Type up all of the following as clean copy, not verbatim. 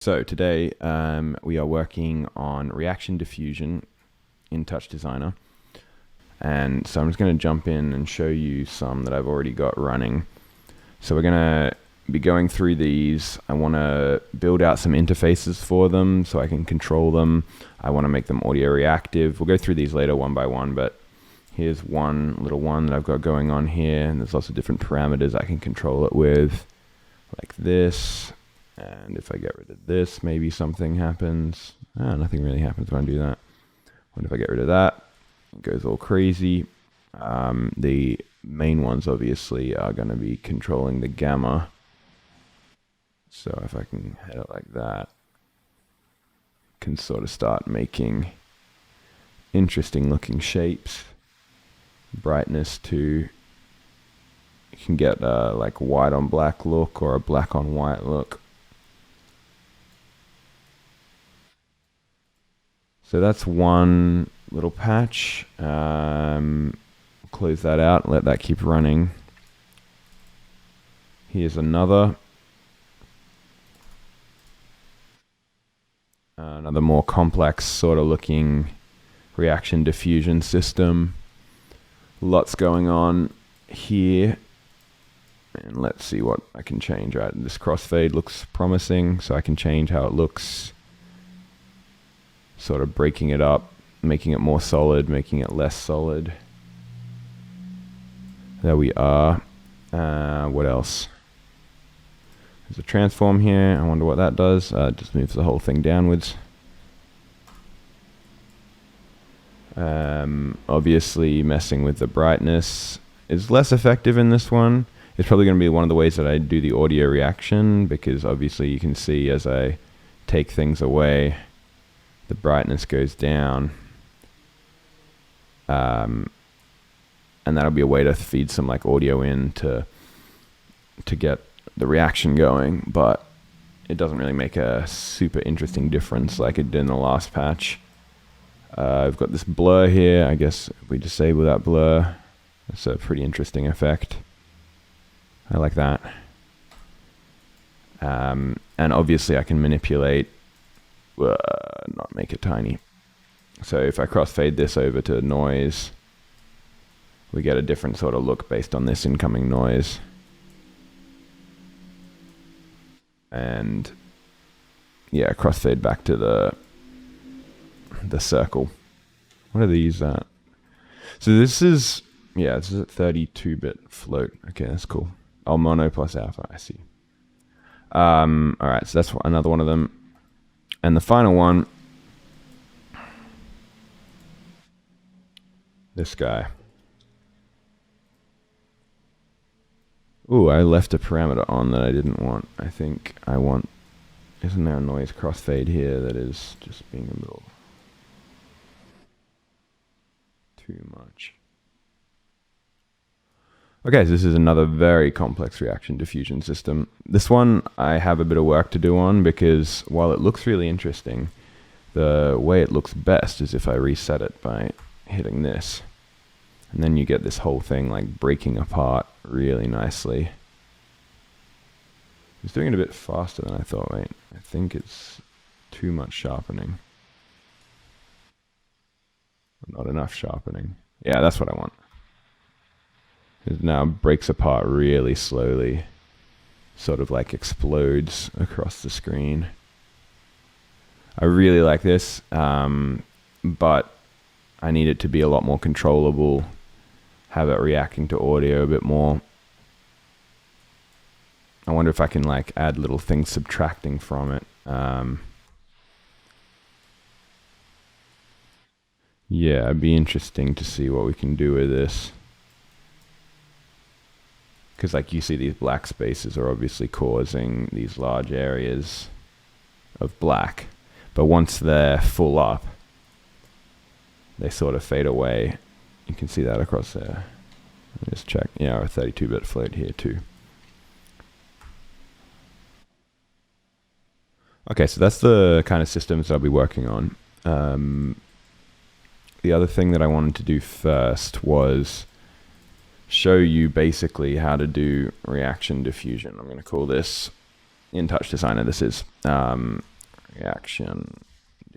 So today we are working on reaction diffusion in Touchdesigner. And so I'm just going to jump in and show you some that I've already got running. So we're going to be going through these. I want to build out some interfaces for them so I can control them. I want to make them audio reactive. We'll go through these later one by one, but here's one little one that I've got going on here. And there's lots of different parameters I can control it with, like this. And if I get rid of this, maybe something happens. Nothing really happens when I do that. What if I get rid of that? It goes all crazy. The main ones obviously are going to be controlling the gamma. So if I can head it like that, can sort of start making interesting looking shapes. Brightness too. You can get like white on black look or a black on white look. So that's one little patch. Close that out, let that keep running. Here's another. Another more complex sort of looking reaction diffusion system. Lots going on here. And let's see what I can change. Right, this crossfade looks promising, so I can change how it looks. Sort of breaking it up, making it more solid, making it less solid. There we are. What else? There's a transform here. I wonder what that does. Just moves the whole thing downwards. Obviously, messing with the brightness is less effective in this one. It's probably going to be one of the ways that I do the audio reaction, because obviously you can see as I take things away, the brightness goes down. And that'll be a way to feed some like audio in to get the reaction going, but it doesn't really make a super interesting difference like it did in the last patch. I've got this blur here. I guess if we disable that blur, that's a pretty interesting effect. I like that. And obviously I can manipulate, not make it tiny. So if I crossfade this over to noise, we get a different sort of look based on this incoming noise. And yeah, crossfade back to the circle. What are these at? So this is, yeah, this is a 32-bit float. Okay, that's cool. Oh, mono plus alpha, I see. All right, so that's another one of them. And the final one, this guy. Ooh, I left a parameter on that I didn't want. I think I want, isn't there a noise crossfade here that is just being a little too much? Okay, so this is another very complex reaction diffusion system. This one I have a bit of work to do on, because while it looks really interesting, the way it looks best is if I reset it by hitting this. And then you get this whole thing like breaking apart really nicely. It's doing it a bit faster than I thought. Wait, I think it's too much sharpening. Not enough sharpening. Yeah, that's what I want. It now breaks apart really slowly. Sort of like explodes across the screen. I really like this, but I need it to be a lot more controllable. Have it reacting to audio a bit more. I wonder if I can like add little things subtracting from it. Yeah, it'd be interesting to see what we can do with this. Because like you see, these black spaces are obviously causing these large areas of black. But once they're full up, they sort of fade away. You can see that across there. Let me just check. Yeah, a 32-bit float here too. Okay, so that's the kind of systems I'll be working on. The other thing that I wanted to do first was show you basically how to do reaction diffusion. I'm going to call this, in Touchdesigner this is, reaction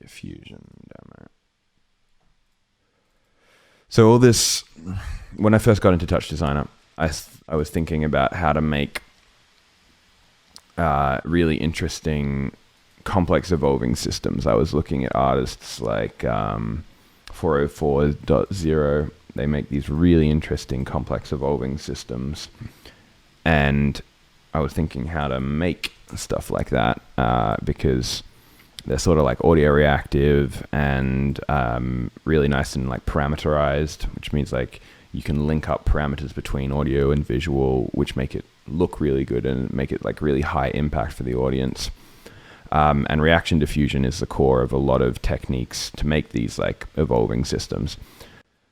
diffusion demo. So all this, when I first got into Touchdesigner, I was thinking about how to make really interesting, complex evolving systems. I was looking at artists like 404.0. They make these really interesting, complex evolving systems. And I was thinking how to make stuff like that because they're sort of like audio reactive and really nice and like parameterized, which means like you can link up parameters between audio and visual, which make it look really good and make it like really high impact for the audience. And reaction diffusion is the core of a lot of techniques to make these like evolving systems.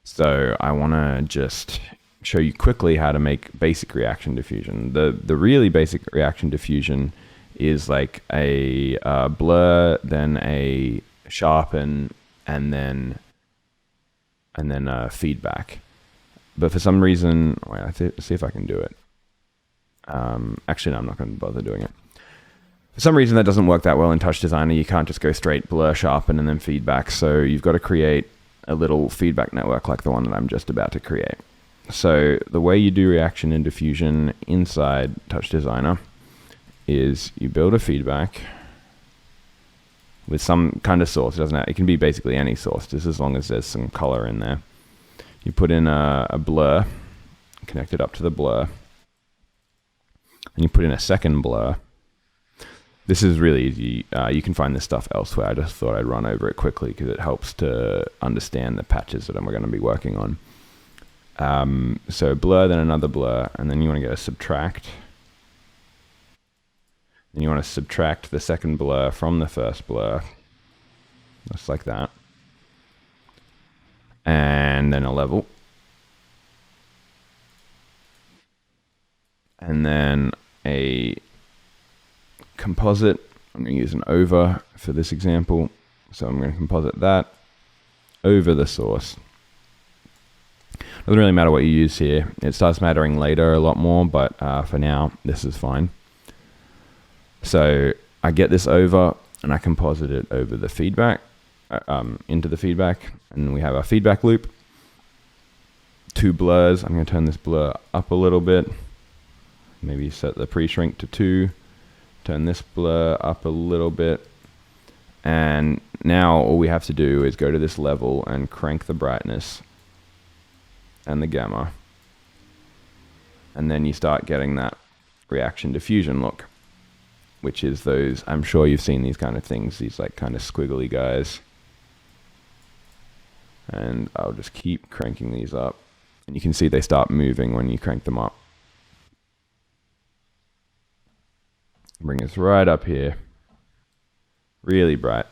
So I want to just show you quickly how to make basic reaction diffusion. The really basic reaction diffusion is like a blur, then a sharpen, and then feedback. But for some reason, wait, let's see if I can do it. Actually, no, I'm not going to bother doing it. For some reason, that doesn't work that well in Touchdesigner. You can't just go straight blur, sharpen, and then feedback. So you've got to create a little feedback network like the one that I'm just about to create. So the way you do reaction and diffusion inside Touchdesigner is you build a feedback with some kind of source. It can be basically any source, just as long as there's some color in there. You put in a blur, connect it up to the blur, and you put in a second blur. This is really easy. You can find this stuff elsewhere. I just thought I'd run over it quickly because it helps to understand the patches that we're going to be working on. So blur, then another blur, and then you want to get a subtract. Then you want to subtract the second blur from the first blur, just like that. And then a level. And then a composite. I'm going to use an over for this example. So I'm going to composite that over the source. Doesn't really matter what you use here. It starts mattering later a lot more, but for now, this is fine. So I get this over and I composite it over the feedback, into the feedback, and we have our feedback loop. Two blurs. I'm going to turn this blur up a little bit. Maybe set the pre-shrink to 2. Turn this blur up a little bit. And now all we have to do is go to this level and crank the brightness and the gamma. And then you start getting that reaction diffusion look, which is those, I'm sure you've seen these kind of things, these like kind of squiggly guys. And I'll just keep cranking these up. And you can see they start moving when you crank them up. Bring us right up here. Really bright.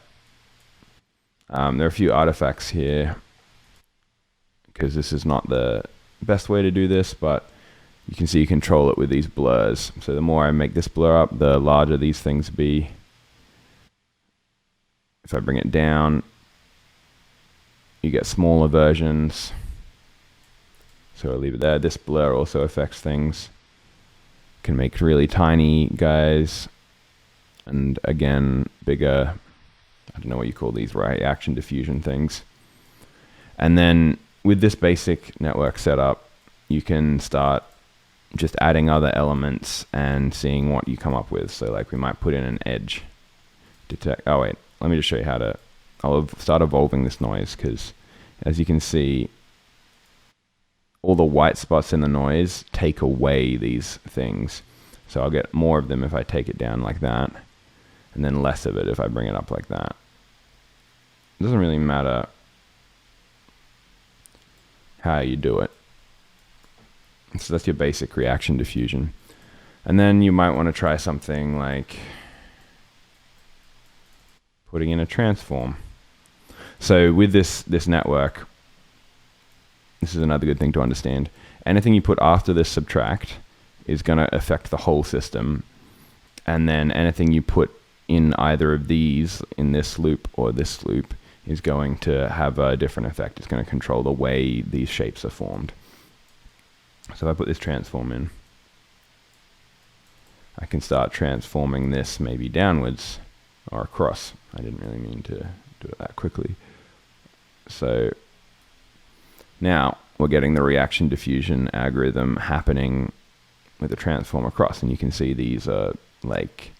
There are a few artifacts here because this is not the best way to do this, but you can see you control it with these blurs. So the more I make this blur up, the larger these things be. If I bring it down, you get smaller versions. So I'll leave it there. This blur also affects things. Can make really tiny guys, and again, bigger. I don't know what you call these, right? Reaction diffusion things. And then with this basic network setup, you can start just adding other elements and seeing what you come up with. So like we might put in an edge detect. Oh wait, let me just show you how to, I'll start evolving this noise, because as you can see, all the white spots in the noise take away these things. So I'll get more of them if I take it down like that, and then less of it if I bring it up like that. It doesn't really matter how you do it. So that's your basic reaction diffusion. And then you might want to try something like putting in a transform. So with this network, this is another good thing to understand. Anything you put after this subtract is going to affect the whole system. And then anything you put in either of these, in this loop or this loop, is going to have a different effect. It's going to control the way these shapes are formed. So if I put this transform in, I can start transforming this maybe downwards or across. I didn't really mean to do it that quickly. So now we're getting the reaction diffusion algorithm happening with the transform across, and you can see these are like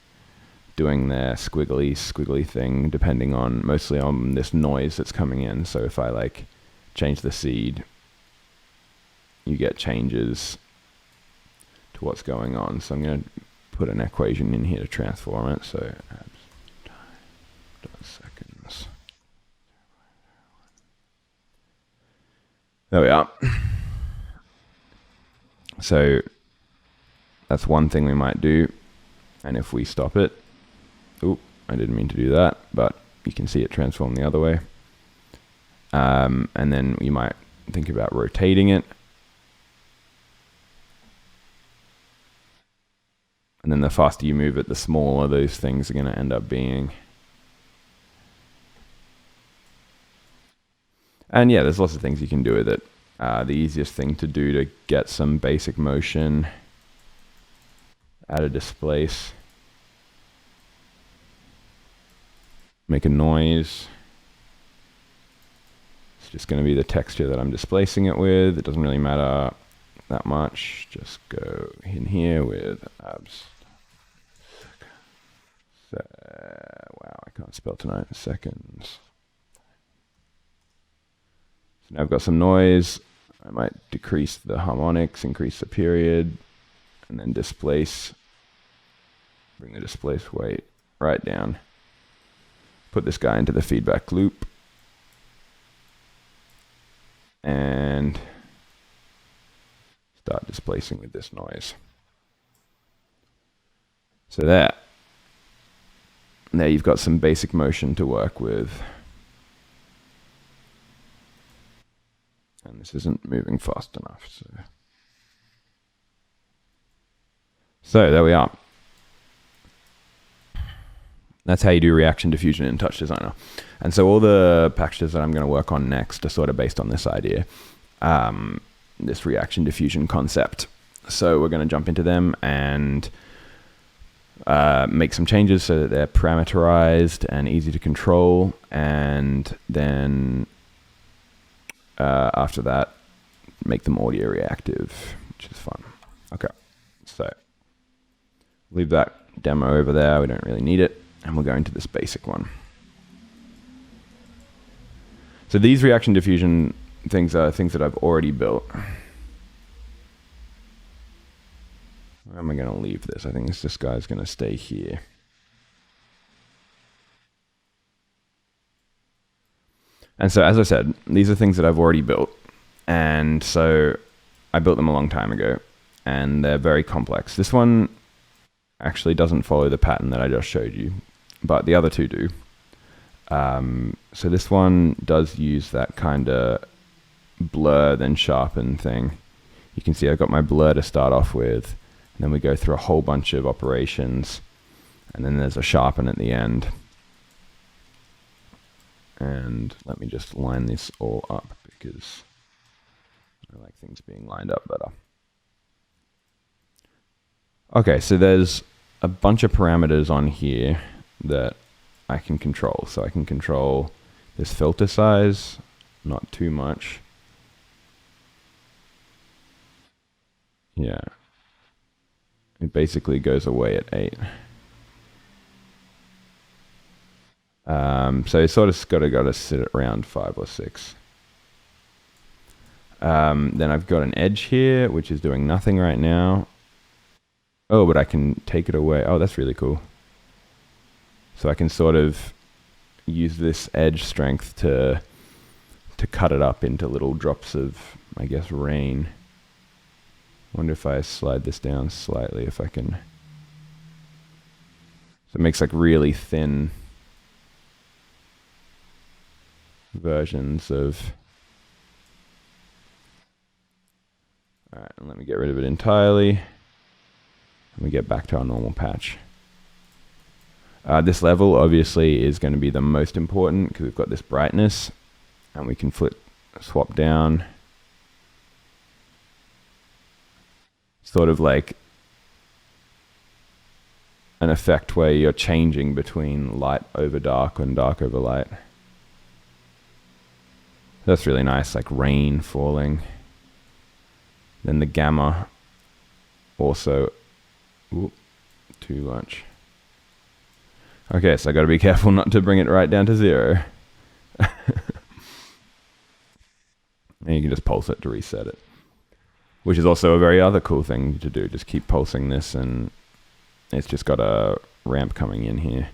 doing their squiggly thing depending on, mostly on this noise that's coming in. So if I like change the seed, you get changes to what's going on. So I'm going to put an equation in here to transform it. So seconds. There we are. So that's one thing we might do. And if we stop it, oop, I didn't mean to do that, but you can see it transform the other way. And then you might think about rotating it. And then the faster you move it, the smaller those things are going to end up being. And yeah, there's lots of things you can do with it. The easiest thing to do to get some basic motion, add a displace, make a noise. It's just going to be the texture that I'm displacing it with. It doesn't really matter that much. Just go in here with abs. Wow, I can't spell tonight. Seconds. So now I've got some noise. I might decrease the harmonics, increase the period, and then displace. Bring the displace weight right down. Put this guy into the feedback loop. And start displacing with this noise. So there you've got some basic motion to work with. And this isn't moving fast enough. So there we are. That's how you do reaction diffusion in Touchdesigner. And so all the packages that I'm going to work on next are sort of based on this idea, this reaction diffusion concept. So we're going to jump into them and make some changes so that they're parameterized and easy to control. And then after that, make them audio reactive, which is fun. Okay, so leave that demo over there. We don't really need it. And we'll go into this basic one. So these reaction diffusion things are things that I've already built. Where am I going to leave this? I think this guy's going to stay here. And so, as I said, these are things that I've already built. And so I built them a long time ago. And they're very complex. This one actually doesn't follow the pattern that I just showed you, but the other two do. So this one does use that kind of blur then sharpen thing. You can see I've got my blur to start off with, and then we go through a whole bunch of operations, and then there's a sharpen at the end. And let me just line this all up because I like things being lined up better. Okay, so there's a bunch of parameters on here that I can control. So I can control this filter size, not too much. Yeah. It basically goes away at 8. So it's sort of got to sit at around 5 or 6. Then I've got an edge here, which is doing nothing right now. Oh, but I can take it away. Oh, that's really cool. So I can sort of use this edge strength to cut it up into little drops of, I guess, rain. Wonder if I slide this down slightly, if I can. So it makes like really thin versions of. All right, and let me get rid of it entirely. And we get back to our normal patch. This level obviously is going to be the most important because we've got this brightness, and we can swap down. Sort of like an effect where you're changing between light over dark and dark over light. That's really nice, like rain falling. Then the gamma also, too much. Okay, so I got to be careful not to bring it right down to 0. And you can just pulse it to reset it, which is also a very other cool thing to do. Just keep pulsing this, and it's just got a ramp coming in here.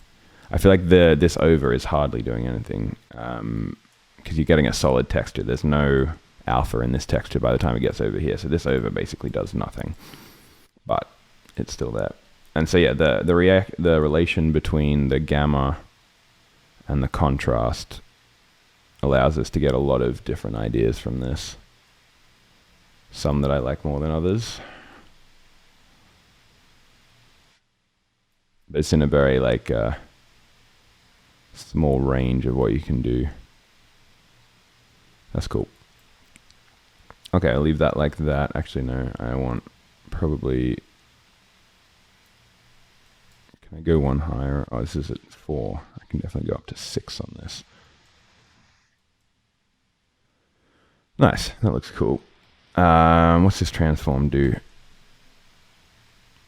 I feel like this over is hardly doing anything because you're getting a solid texture. There's no alpha in this texture by the time it gets over here. So this over basically does nothing, but it's still there. And so yeah, the relation between the gamma and the contrast allows us to get a lot of different ideas from this. Some that I like more than others. But it's in a very like small range of what you can do. That's cool. Okay, I'll leave that like that. Actually, no, I want probably... Can I go one higher? Oh, this is at 4. I can definitely go up to 6 on this. Nice, that looks cool. What's this transform do?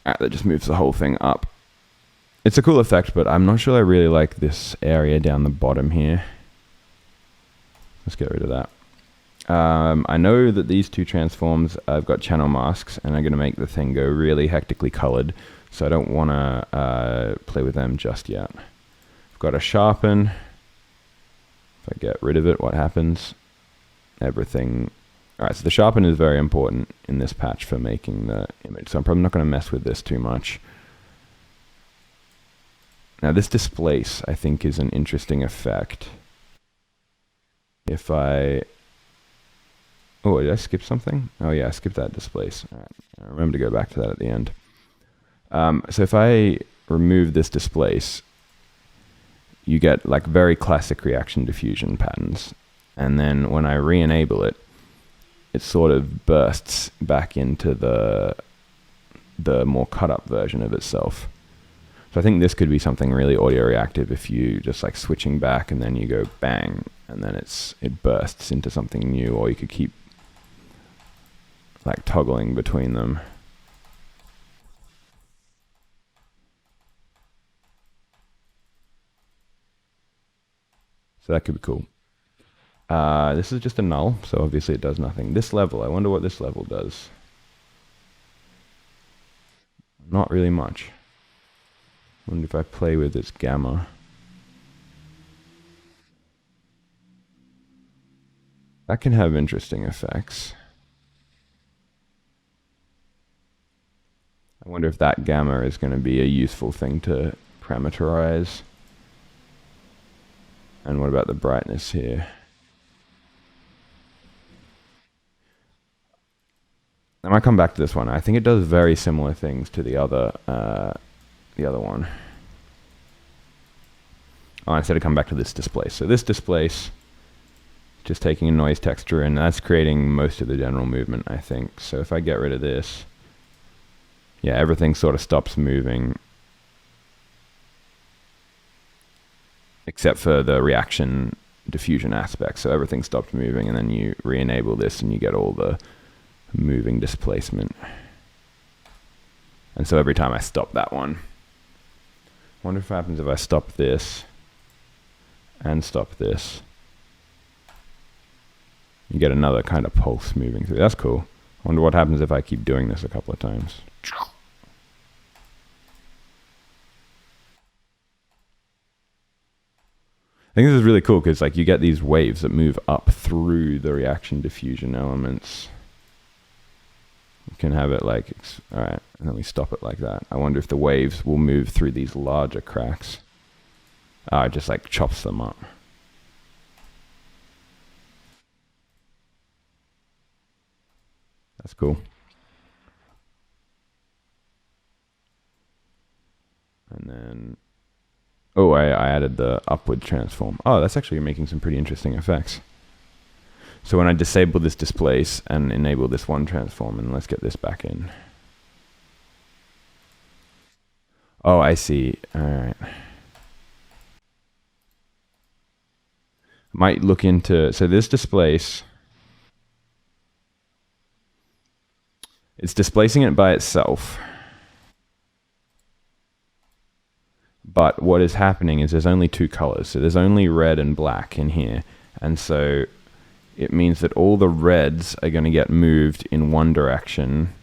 That just moves the whole thing up. It's a cool effect, but I'm not sure I really like this area down the bottom here. Let's get rid of that. I know that these two transforms, I've got channel masks, and I'm going to make the thing go really hectically colored, so I don't want to play with them just yet. I've got a sharpen. If I get rid of it, what happens? Everything. Alright, so the sharpen is very important in this patch for making the image, so I'm probably not going to mess with this too much. Now this displace, I think, is an interesting effect. If I... Oh, did I skip something? Oh yeah, I skipped that displace. Alright, I remember to go back to that at the end. So if I remove this displace, you get like very classic reaction diffusion patterns. And then when I re-enable it, it sort of bursts back into the more cut up version of itself. So I think this could be something really audio reactive if you just like switching back and then you go bang and then it bursts into something new, or you could keep like toggling between them. So that could be cool. This is just a null, so obviously it does nothing. This level, I wonder what this level does. Not really much. I wonder if I play with its gamma. That can have interesting effects. I wonder if that gamma is going to be a useful thing to parameterize. And what about the brightness here? I might come back to this one. I think it does very similar things to the other one. Oh, instead of come back to this displace. So this displace, just taking a noise texture, and that's creating most of the general movement, I think. So if I get rid of this, yeah, everything sort of stops moving, except for the reaction diffusion aspect. So everything stopped moving, and then you re-enable this, and you get all the moving displacement. And so every time I stop that one, I wonder if it happens if I stop this and stop this. You get another kind of pulse moving through. That's cool. I wonder what happens if I keep doing this a couple of times. I think this is really cool because like you get these waves that move up through the reaction diffusion elements. You can have it like, alright, and then we stop it like that. I wonder if the waves will move through these larger cracks. Oh, it just like chops them up. That's cool. And then, oh, I added the upward transform. Oh, that's actually making some pretty interesting effects. So when I disable this displace and enable this one transform, and let's get this back in. Oh, I see. All right. Might look into, so this displace, it's displacing it by itself. But what is happening is there's only two colors. So there's only red and black in here. And so it means that all the reds are going to get moved in one direction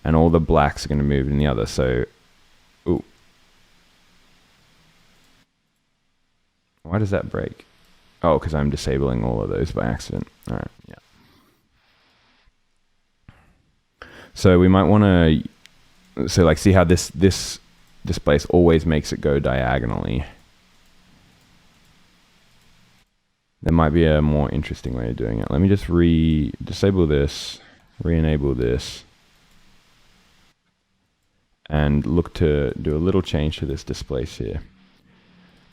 and all the blacks are going to move in the other. So, ooh. Why does that break? Oh, because I'm disabling all of those by accident. All right, yeah. So we might want to, so like see how this displace always makes it go diagonally. There might be a more interesting way of doing it. Let me just disable this, re-enable this, and look to do a little change to this displace here.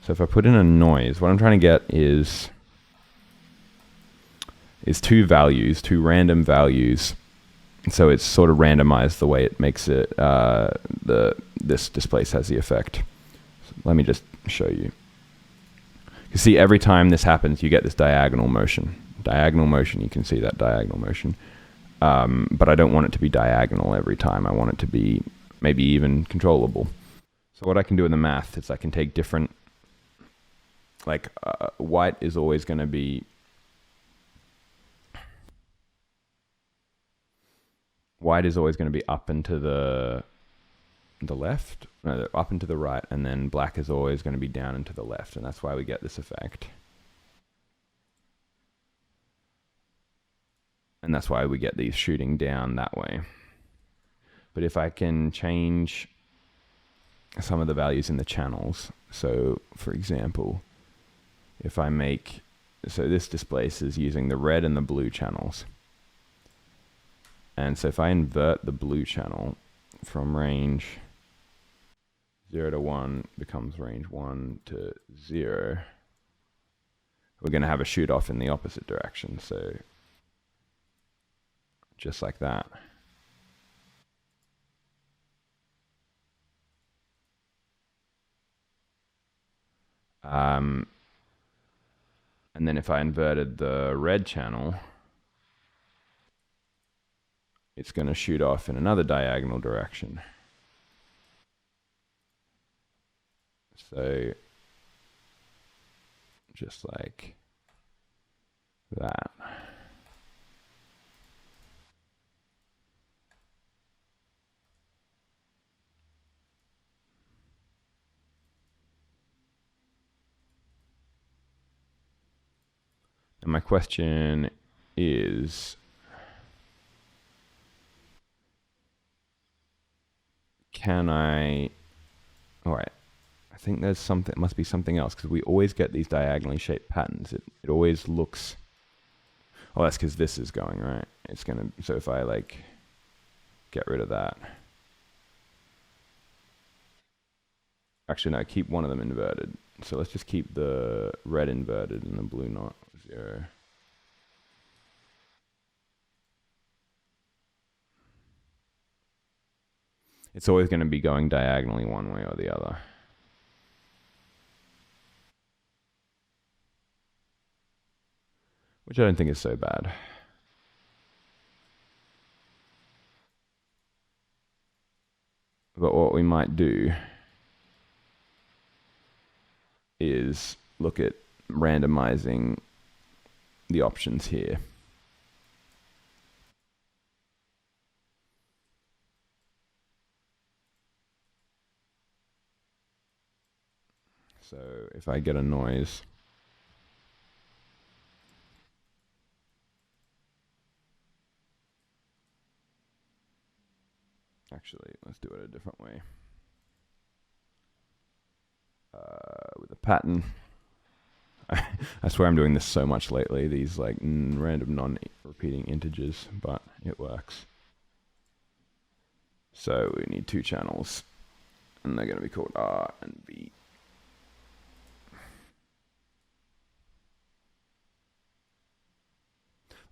So if I put in a noise, what I'm trying to get is two values, two random values. So it's sort of randomized the way it makes it, this displace has the effect. So let me just show you. You see, every time this happens, you get this diagonal motion. Diagonal motion, you can see that diagonal motion. But I don't want it to be diagonal every time. I want it to be maybe even controllable. So what I can do in the math is I can take different, like white is always going to be, up and to the left, no, up and to the right, and then black is always going to be down and to the left, and that's why we get this effect. And that's why we get these shooting down that way. But if I can change some of the values in the channels, so for example, if I make, so this displaces using the red and the blue channels. And so if I invert the blue channel from range 0 to 1 becomes range 1 to 0, we're going to have a shoot off in the opposite direction. So just like that. And then if I inverted the red channel, it's going to shoot off in another diagonal direction. So just like that. And my question is, can I, all right, I think there's something, must be something else, because we always get these diagonally shaped patterns. It always looks, oh, that's because this is going, right? It's going to, so if I like get rid of that. Actually, no, keep one of them inverted. So let's just keep the red inverted and the blue not 0. It's always going to be going diagonally one way or the other. Which I don't think is so bad. But what we might do is look at randomizing the options here. So if I get a noise, actually, let's do it a different way. With a pattern. I swear I'm doing this so much lately, these like random non-repeating integers, but it works. So we need two channels, and they're going to be called R and B.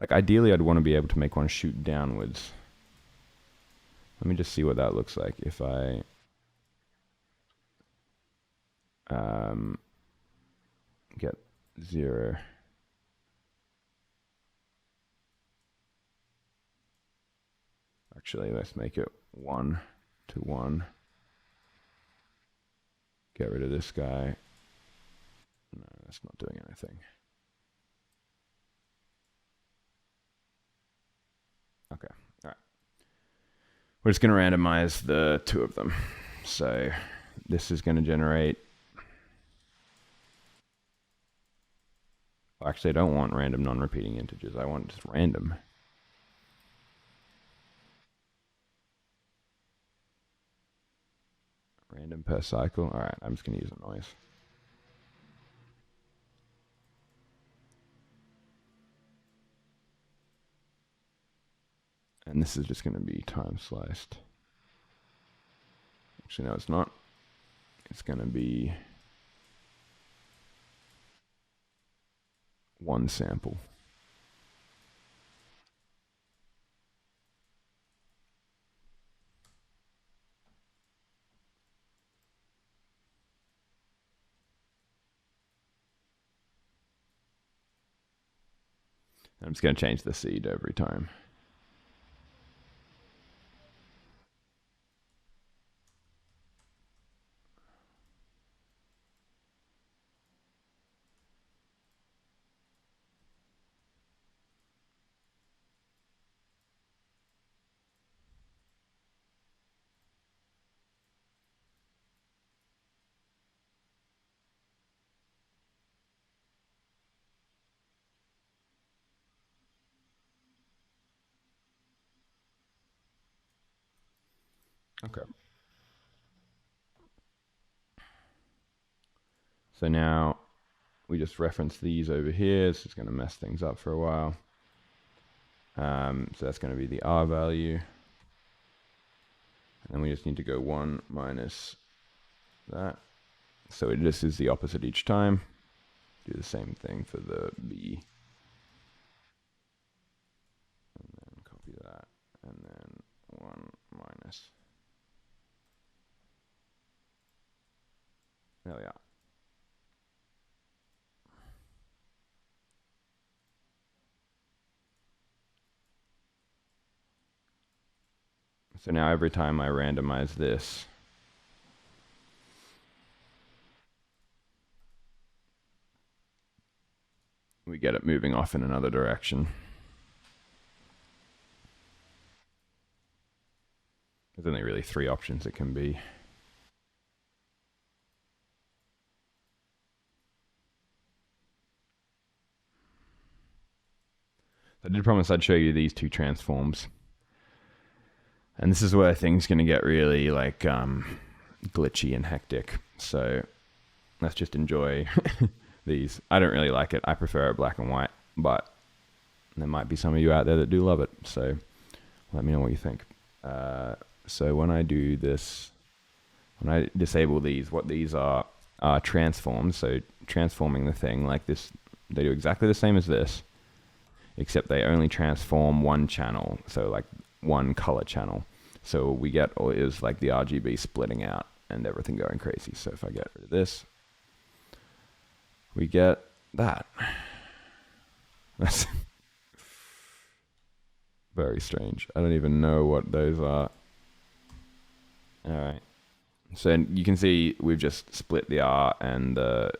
Like ideally, I'd want to be able to make one shoot downwards. Let me just see what that looks like if I get 0. Actually, let's make it 1 to 1. Get rid of this guy. No, that's not doing anything. Okay, all right. We're just going to randomize the 2 of them. So this is going to generate... Actually, I don't want random non-repeating integers. I want just random. Random per cycle. All right, I'm just going to use a noise. And this is just going to be time sliced. Actually, no, it's not. It's going to be 1 sample. I'm just going to change the seed every time. Okay. So now we just reference these over here. This is going to mess things up for a while. So that's going to be the R value. And then we just need to go 1 minus that. So it just is the opposite each time. Do the same thing for the B. And then copy that. And then 1 minus. There we are. So now every time I randomize this, we get it moving off in another direction. There's only really 3 options it can be. I did promise I'd show you these 2 transforms. And this is where things going to get really like glitchy and hectic. So let's just enjoy these. I don't really like it. I prefer it black and white, but there might be some of you out there that do love it. So let me know what you think. So when I do this, when I disable these, what these are transforms. So transforming the thing like this, they do exactly the same as this, except they only transform 1 channel. So like 1 color channel. So we get is like the RGB splitting out and everything going crazy. So if I get rid of this, we get that. That's very strange. I don't even know what those are. All right. So you can see we've just split the R and the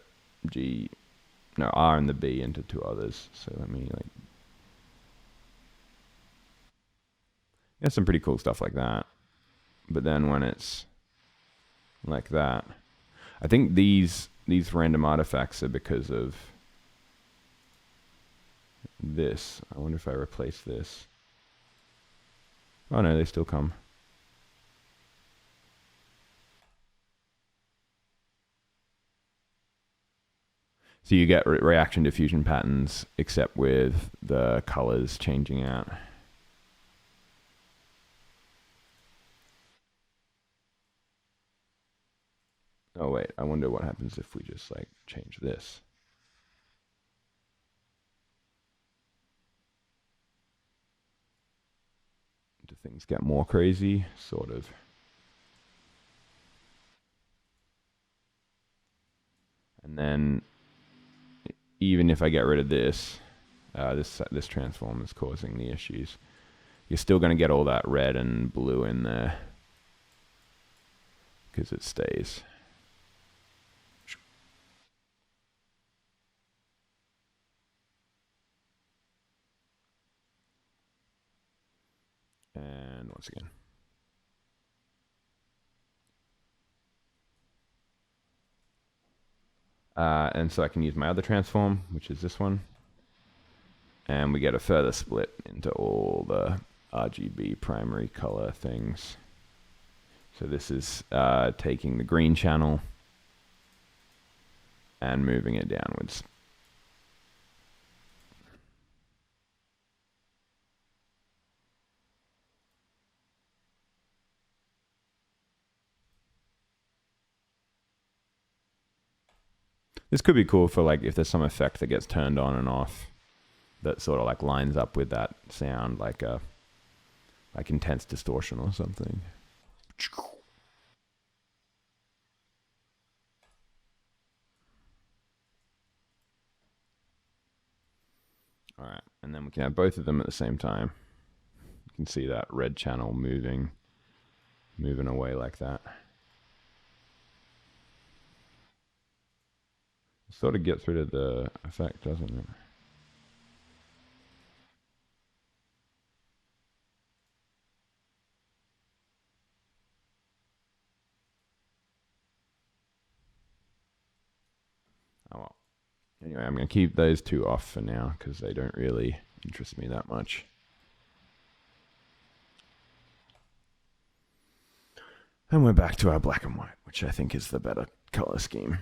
R and the B into 2 others. So let me like, there's some pretty cool stuff like that. But then when it's like that, I think these random artifacts are because of this. I wonder if I replace this. Oh no, they still come. So you get reaction diffusion patterns, except with the colors changing out. Oh wait, I wonder what happens if we just like change this. Do things get more crazy? Sort of. And then even if I get rid of this, this transform is causing the issues. You're still going to get all that red and blue in there because it stays. And once again. And so I can use my other transform, which is this one. And we get a further split into all the RGB primary color things. So this is taking the green channel and moving it downwards. This could be cool for like if there's some effect that gets turned on and off that sort of like lines up with that sound, like intense distortion or something. All right, and then we can have both of them at the same time. You can see that red channel moving away like that. It sort of gets rid of the effect, doesn't it? Oh well. Anyway, I'm going to keep those two off for now because they don't really interest me that much. And we're back to our black and white, which I think is the better color scheme.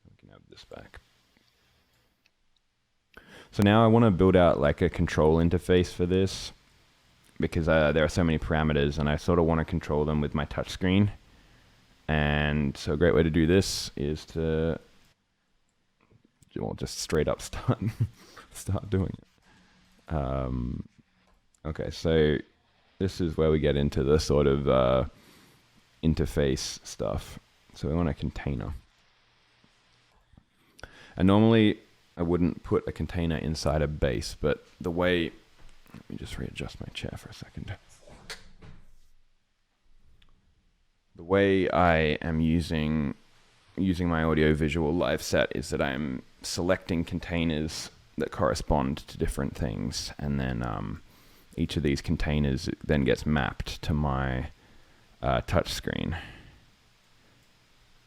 We can have this back. So now I want to build out like a control interface for this because there are so many parameters and I sort of want to control them with my touchscreen. And so a great way to do this is to, well, just straight up start doing it. Okay, so this is where we get into the sort of interface stuff. So we want a container. And normally I wouldn't put a container inside a base, but the way, let me just readjust my chair for a second. The way I am using my audio visual live set is that I'm selecting containers that correspond to different things, and then each of these containers then gets mapped to my touch screen.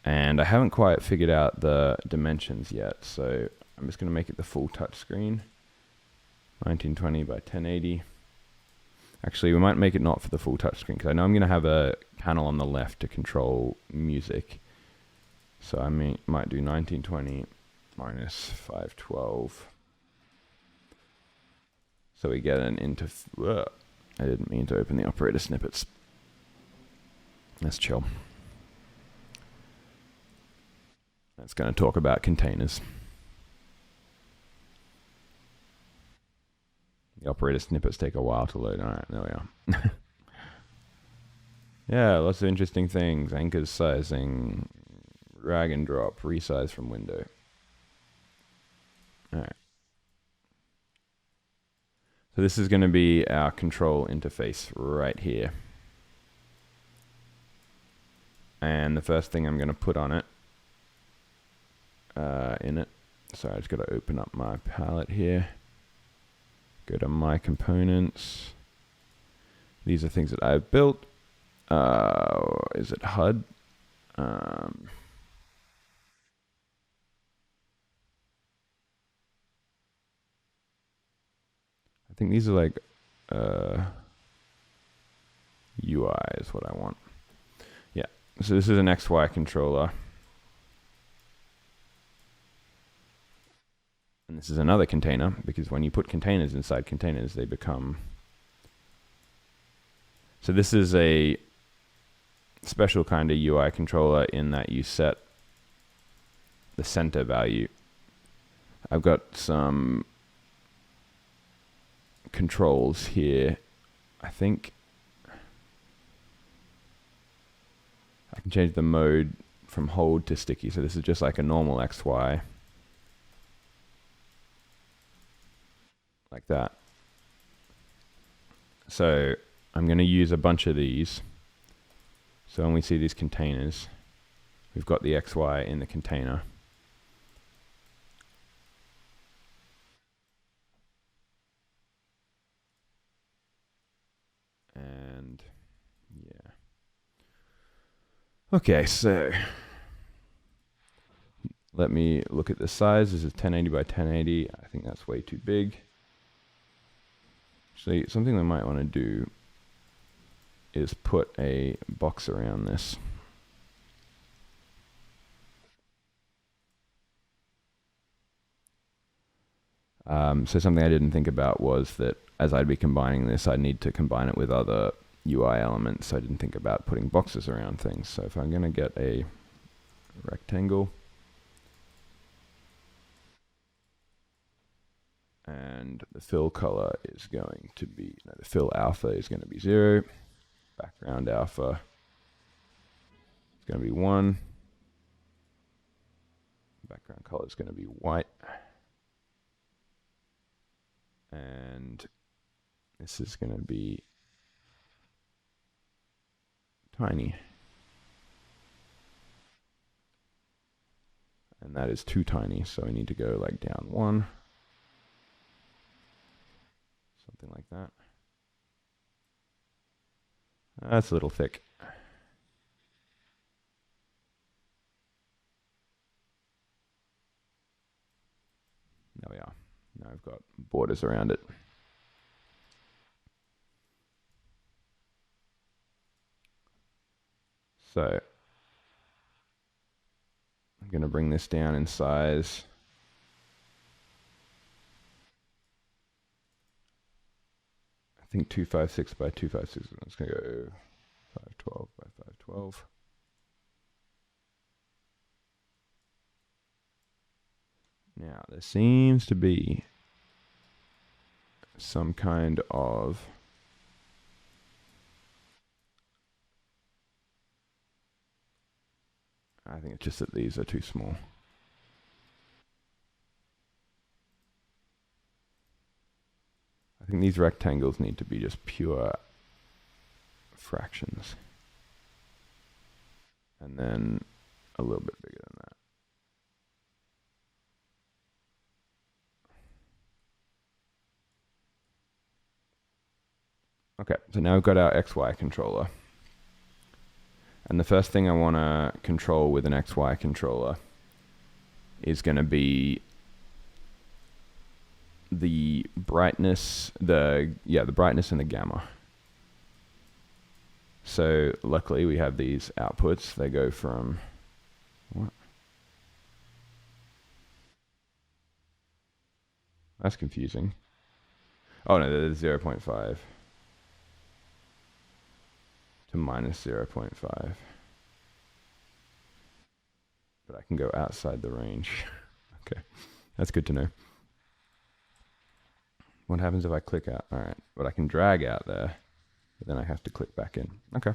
And I haven't quite figured out the dimensions yet, so I'm just going to make it the full touch screen, 1920 by 1080. Actually, we might make it not for the full touch screen because I know I'm going to have a panel on the left to control music. So I might do 1920 minus 512. So we get an I didn't mean to open the operator snippets. Let's chill. That's going to talk about containers. The operator snippets take a while to load. All right, there we are. Yeah, lots of interesting things. Anchors sizing, drag and drop, resize from window. All right. So this is going to be our control interface right here. And the first thing I'm going to put on it, in it. So I just got to open up my palette here. Go to my components. These are things that I've built. Is it HUD? I think these are like UI is what I want. Yeah. So this is an XY controller. And this is another container, because when you put containers inside containers, they become... So this is a special kind of UI controller in that you set the center value. I've got some controls here. I think can change the mode from hold to sticky. So this is just like a normal XY. Like that. So I'm going to use a bunch of these. So when we see these containers, we've got the XY in the container. And yeah. Okay, so let me look at the size. This is 1080 by 1080. I think that's way too big. So something we might want to do is put a box around this. So something I didn't think about was that as I'd be combining this, I'd need to combine it with other UI elements. I didn't think about putting boxes around things. So if I'm going to get a rectangle, and the fill color is going to be, no, the fill alpha is going to be 0. Background alpha is going to be 1. Background color is going to be white. And this is going to be tiny. And that is too tiny, so we need to go like down 1. Something like that. That's a little thick. There we are. Now I've got borders around it. So I'm going to bring this down in size. I think 256 by 256. It's going to go 512 by 512. Now there seems to be some kind of I think it's just that these are too small. I think these rectangles need to be just pure fractions. And then a little bit bigger than that. Okay, so now we've got our XY controller. And the first thing I want to control with an XY controller is going to be the brightness, the brightness and the gamma. So luckily we have these outputs. They go from what? That's confusing. Oh no, there's 0.5 to minus 0.5. But I can go outside the range. Okay, that's good to know. What happens if I click out? All right, but I can drag out there, but then I have to click back in. Okay,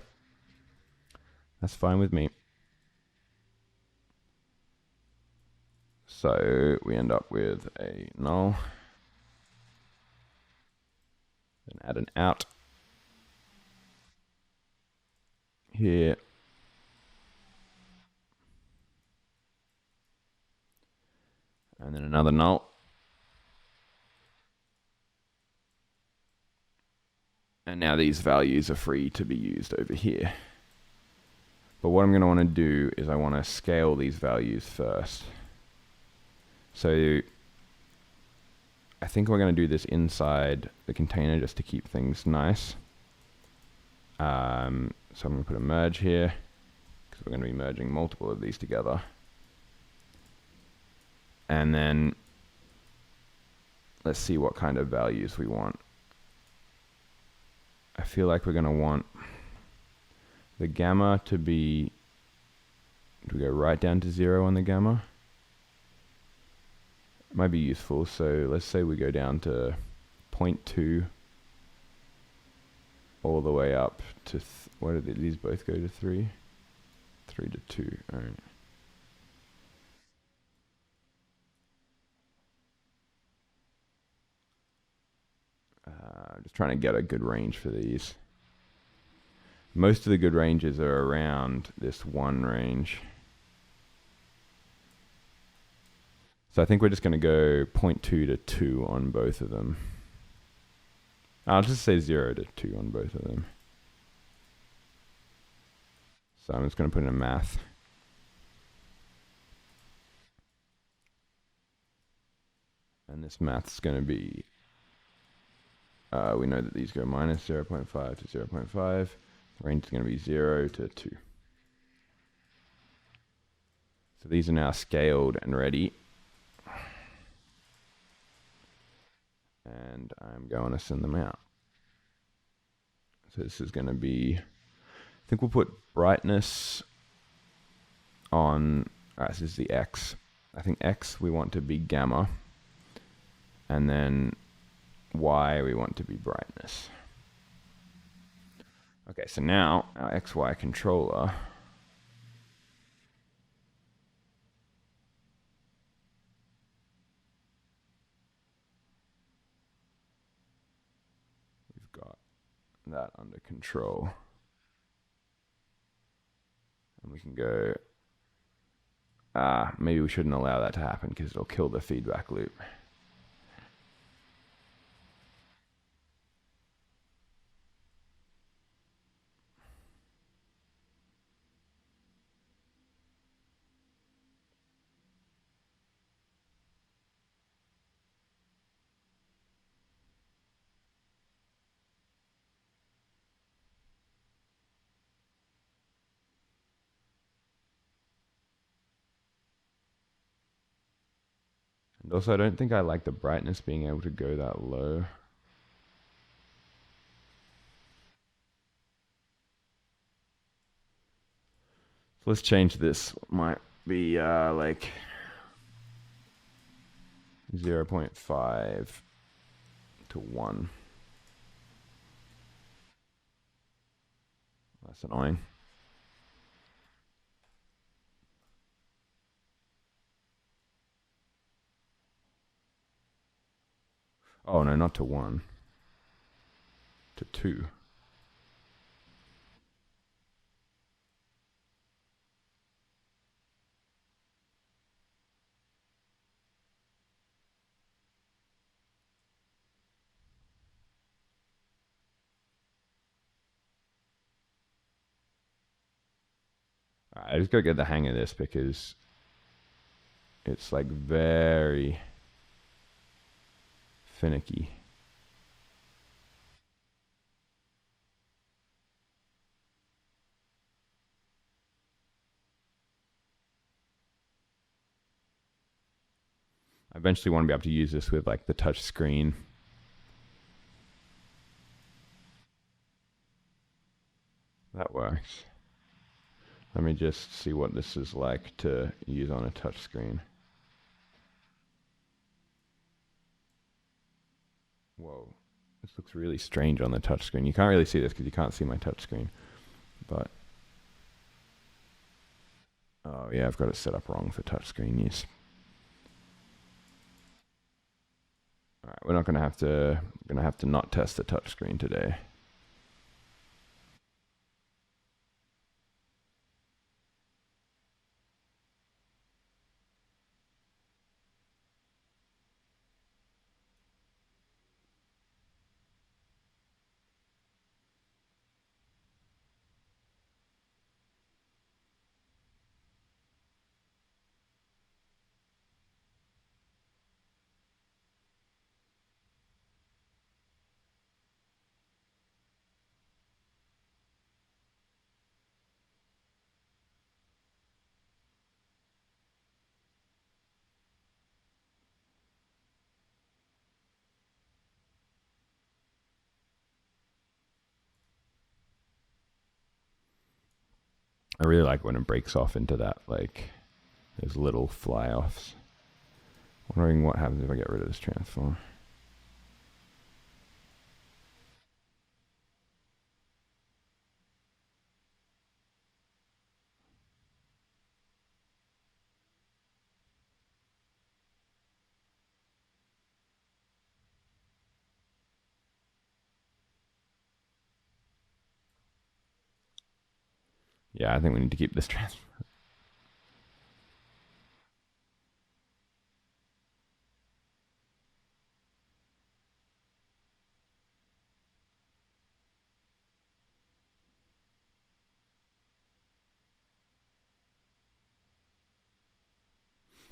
that's fine with me. So we end up with a null, then add an out here. And then another null. And now these values are free to be used over here. But what I'm going to want to do is I want to scale these values first. So I think we're going to do this inside the container just to keep things nice. So I'm going to put a merge here because we're going to be merging multiple of these together. And then let's see what kind of values we want. I feel like we're going to want the gamma to be, do we go right down to 0 on the gamma? It might be useful. So let's say we go down to 0.2 all the way up to, what did these both go to 3? 3 to 2. All right. Just trying to get a good range for these. Most of the good ranges are around this 1 range. So I think we're just going to go 0.2 to 2 on both of them. I'll just say 0 to 2 on both of them. So I'm just going to put in a math. And this math's going to be, we know that these go minus 0.5 to 0.5. The range is going to be 0 to 2. So these are now scaled and ready. And I'm going to send them out. So this is going to be, I think we'll put brightness on, all right, this is the X. I think X we want to be gamma. And then Y we want to be brightness. Okay, so now our XY controller we've got that under control. And we can go, maybe we shouldn't allow that to happen because it'll kill the feedback loop. And also I don't think I like the brightness being able to go that low. So let's change this. Might be like 0.5 to 1. That's annoying. Oh no, not to 1. To 2. I just gotta get the hang of this because it's like very finicky. I eventually want to be able to use this with like the touch screen. That works. Let me just see what this is like to use on a touch screen. Whoa, this looks really strange on the touch screen. You can't really see this because you can't see my touch screen. But, oh yeah, I've got it set up wrong for touch screen use. All right, we're gonna have to not test the touch screen today. I really like when it breaks off into that, like, those little fly-offs. Wondering what happens if I get rid of this transform. Yeah, I think we need to keep this transform.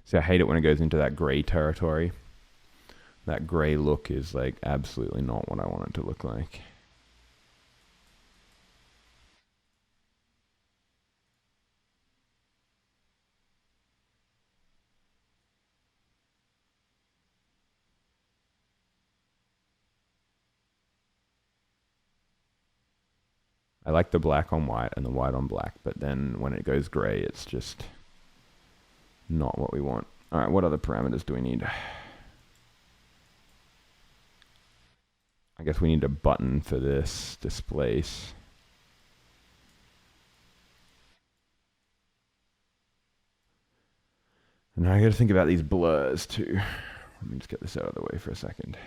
See, I hate it when it goes into that gray territory. That gray look is like absolutely not what I want it to look like. I like the black on white and the white on black, but then when it goes gray, it's just not what we want. All right, what other parameters do we need? I guess we need a button for this displace. And now I got to think about these blurs too. Let me just get this out of the way for a second.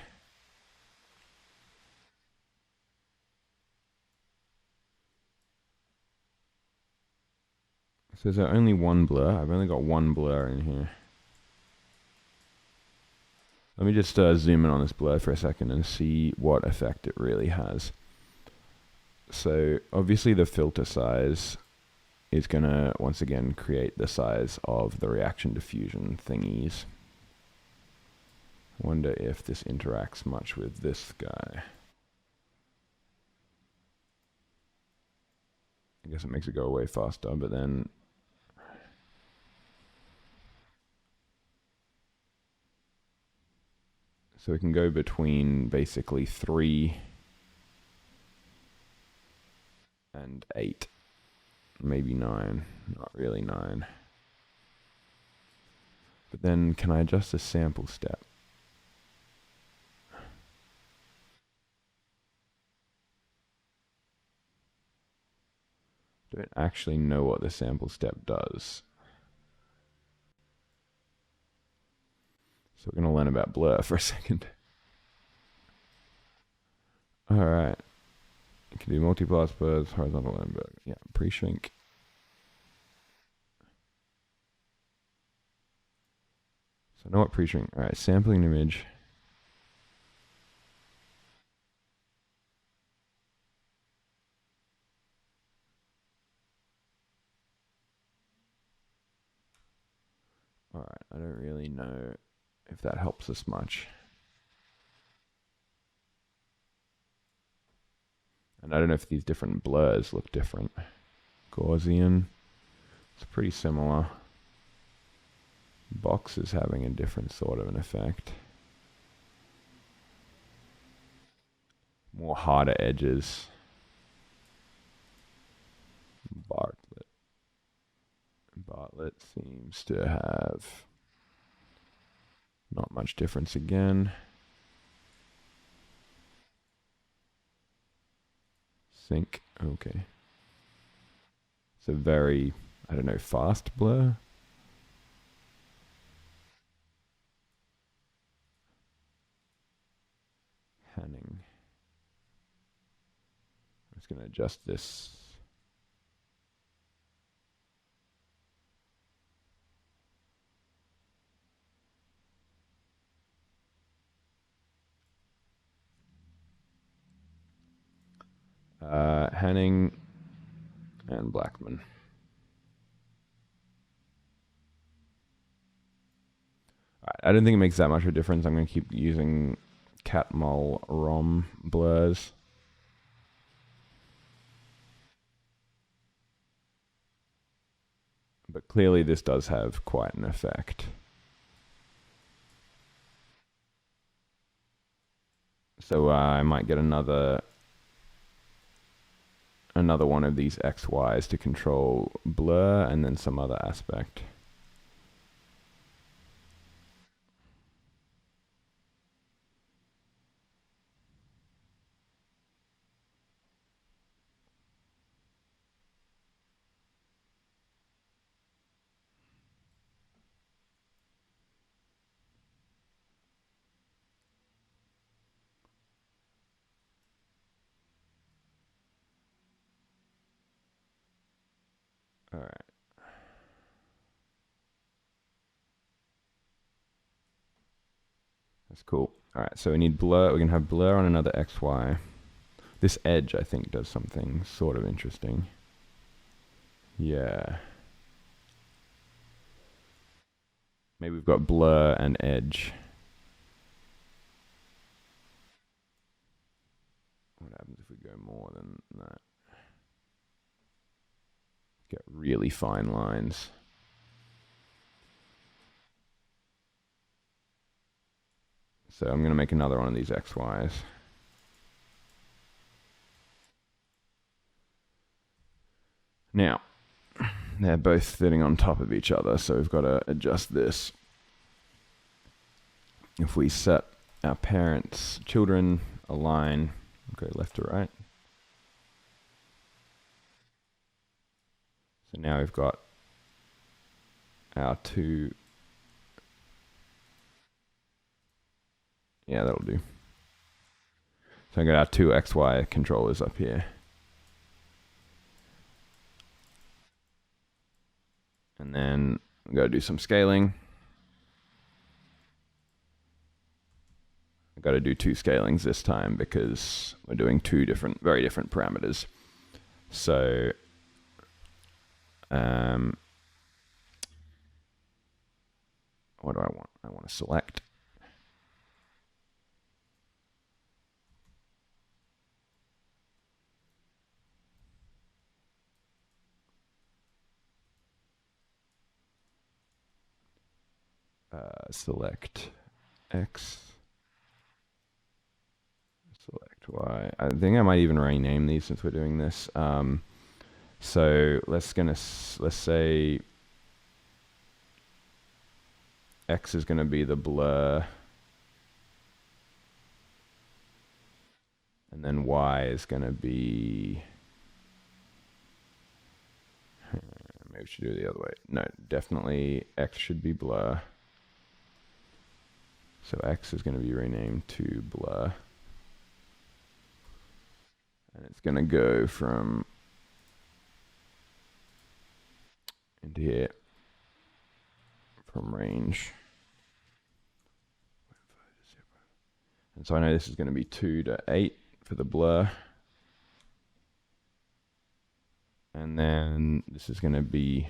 So is there only one blur? I've only got one blur in here. Let me just zoom in on this blur for a second and see what effect it really has. So obviously the filter size is going to, once again, create the size of the reaction diffusion thingies. I wonder if this interacts much with this guy. I guess it makes it go away faster, but then... So we can go between basically 3 and 8. Maybe 9. Not really 9. But then can I adjust the sample step? Don't actually know what the sample step does. So we're going to learn about blur for a second. Alright. You can do multi-pass blurs, horizontal and vertical. Yeah, pre-shrink. So I know what pre-shrink. Alright, sampling image. Alright, I don't really know if that helps us much. And I don't know if these different blurs look different. Gaussian, it's pretty similar. Box is having a different sort of an effect. More harder edges. Bartlett seems to have not much difference again. Sync, okay. It's a very, I don't know, fast blur. Hanning. I'm just going to adjust this. Hanning and Blackman. I don't think it makes that much of a difference. I'm going to keep using Catmull ROM blurs. But clearly this does have quite an effect. So I might get another one of these XYs to control blur and then some other aspect. All right. That's cool. All right, so we need blur. We can have blur on another XY. This edge, I think, does something sort of interesting. Yeah. Maybe we've got blur and edge. What happens if we go more than that? Get really fine lines. So I'm going to make another one of these XYs. Now, they're both sitting on top of each other, so we've got to adjust this. If we set our parents, children, align, go left to right. So now we've got our two. Yeah, that'll do. So I've got our two XY controllers up here. And then we've got to do some scaling. I've got to do two scalings this time because we're doing two different, very different parameters. So what do I want? I want to select. Select X. Select Y. I think I might even rename these since we're doing this. So let's say X is going to be the blur, and then Y is going to be. Maybe we should do it the other way. No, definitely X should be blur. So X is going to be renamed to blur. And it's going to go from into here, from range. And so I know this is going to be 2 to 8 for the blur. And then this is going to be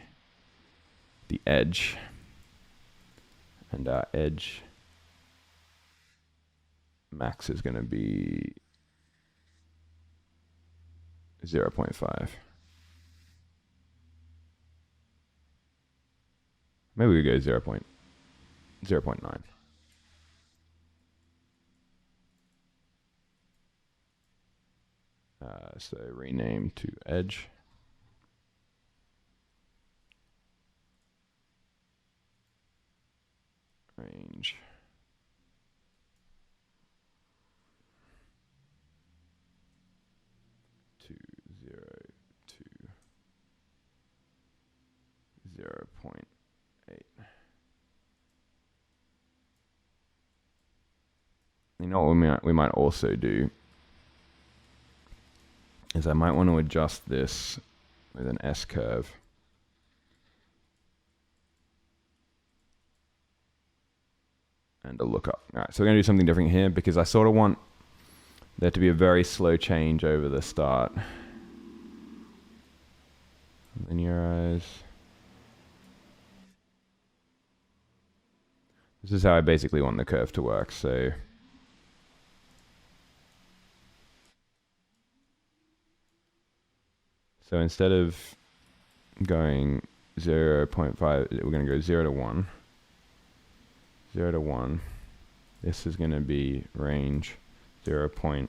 the edge. And our edge max is going to be 0.5. Maybe we go 0.9. So rename to edge. Range. To 0 to 0.8. You know what we might also do is I might want to adjust this with an S curve. And a lookup. All right, so we're going to do something different here because I sort of want there to be a very slow change over the start. Linearize. This is how I basically want the curve to work. So instead of going 0.5, we're going to go 0 to 1. 0 to 1. This is going to be range 0. No, 0.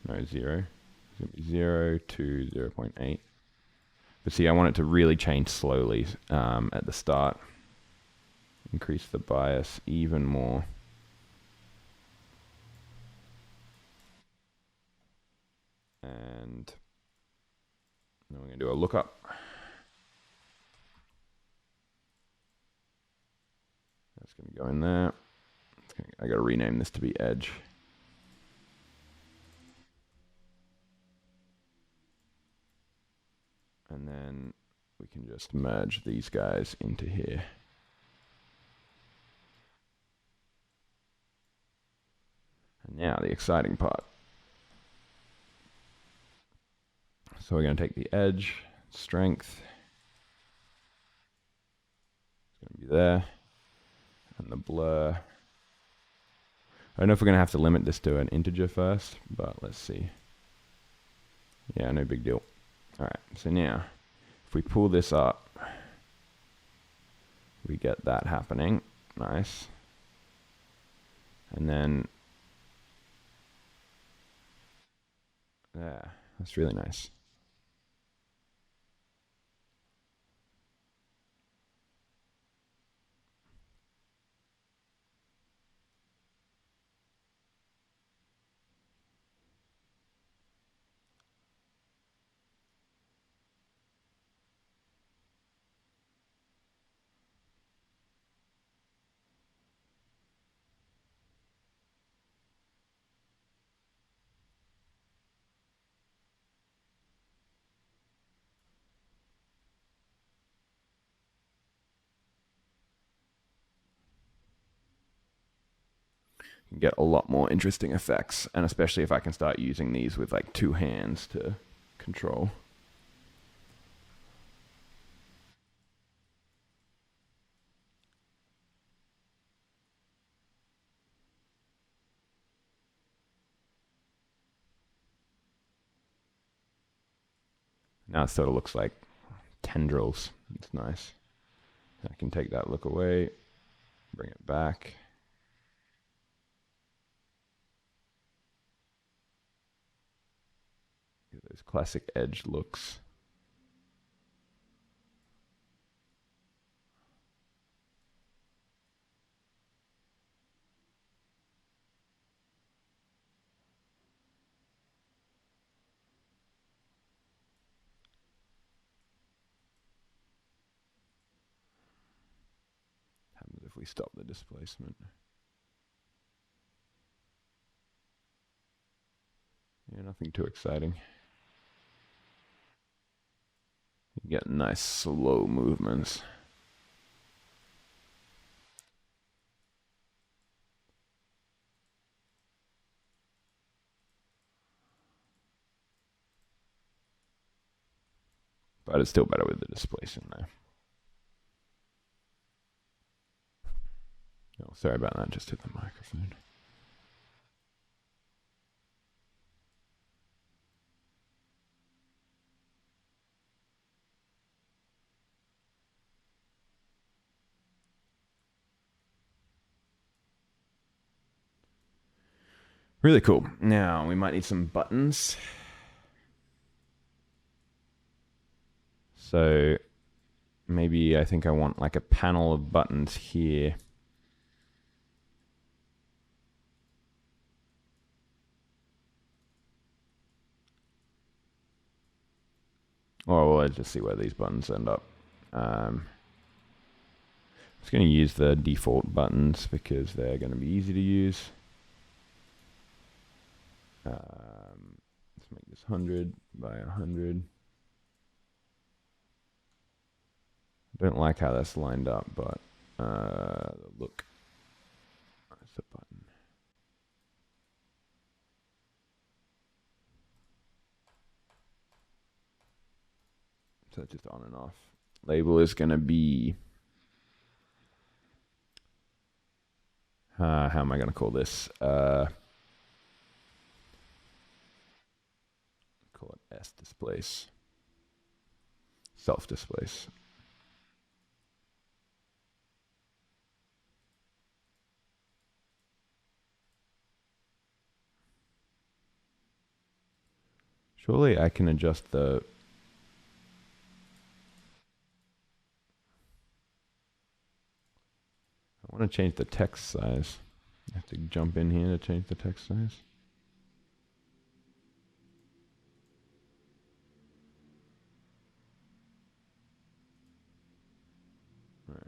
It's going to be 0 to 0.8. But see, I want it to really change slowly at the start. Increase the bias even more. And then we're going to do a lookup. That's going to go in there. I got to rename this to be edge. And then we can just merge these guys into here. And now the exciting part. So we're going to take the edge, strength, it's going to be there, and the blur. I don't know if we're going to have to limit this to an integer first, but let's see. Yeah, no big deal. All right, so now if we pull this up, we get that happening. Nice. And then, yeah, that's really nice. You can get a lot more interesting effects, and especially if I can start using these with like two hands to control. Now it sort of looks like tendrils. It's nice. I can take that look away, bring it back. Those classic edge looks. Happens if we stop the displacement. Yeah, nothing too exciting. You get nice slow movements. But it's still better with the displacement there. Oh, sorry about that, just hit the microphone. Really cool. Now we might need some buttons. So maybe I think I want like a panel of buttons here. Or well, let's just see where these buttons end up. I'm just going to use the default buttons because they're going to be easy to use. Let's make this 100 by 100. I don't like how that's lined up, but look. That's the button. So it's just on and off. Label is going to be, how am I going to call this? Call it S displace. Self displace. Surely I can adjust the... I want to change the text size. I have to jump in here to change the text size. Right.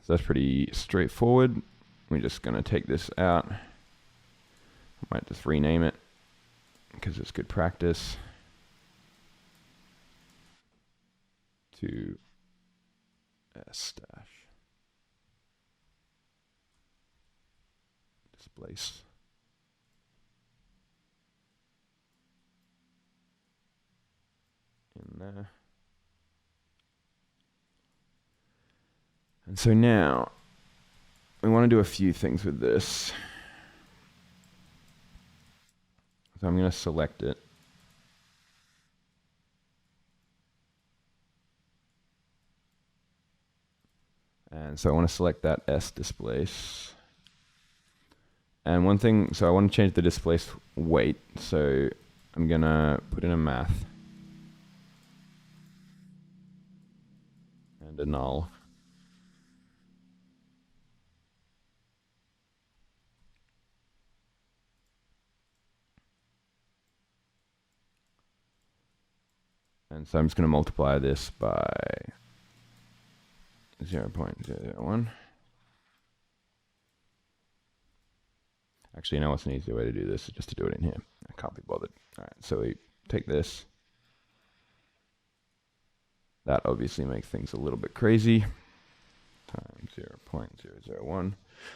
So that's pretty straightforward. We're just going to take this out. I might just rename it because it's good practice. To S dash displace. In there. And so now we want to do a few things with this. So I'm going to select it. And so I want to select that S displace. And one thing, so I want to change the displace weight. So I'm going to put in a math. And a null. And so I'm just going to multiply this by 0.001. Actually, you know what's an easier way to do this? Is just to do it in here. I can't be bothered. All right, so we take this. That obviously makes things a little bit crazy. Times 0.001.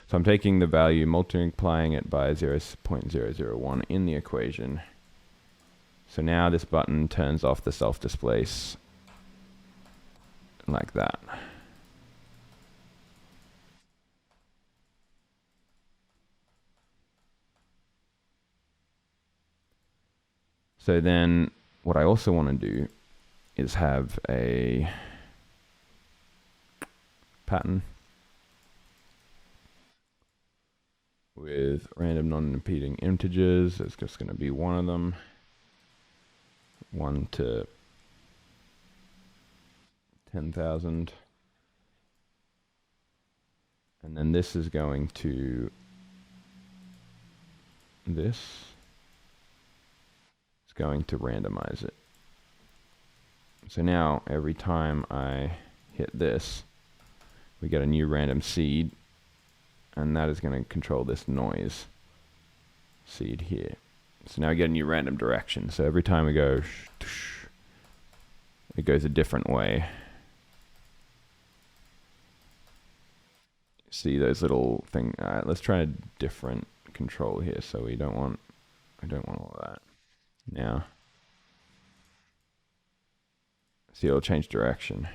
So I'm taking the value, multiplying it by 0.001 in the equation. So now this button turns off the self-displace like that. So then what I also want to do is have a pattern with random non-impeding integers. It's just going to be one of them. 1 to 10,000. And then this is going to this. It's going to randomize it. So now every time I hit this, we get a new random seed, and that is going to control this noise seed here. So now we get a new random direction. So every time we go, it goes a different way. See those little things? All right, let's try a different control here. So we don't want all of that. Now, see, it'll change direction.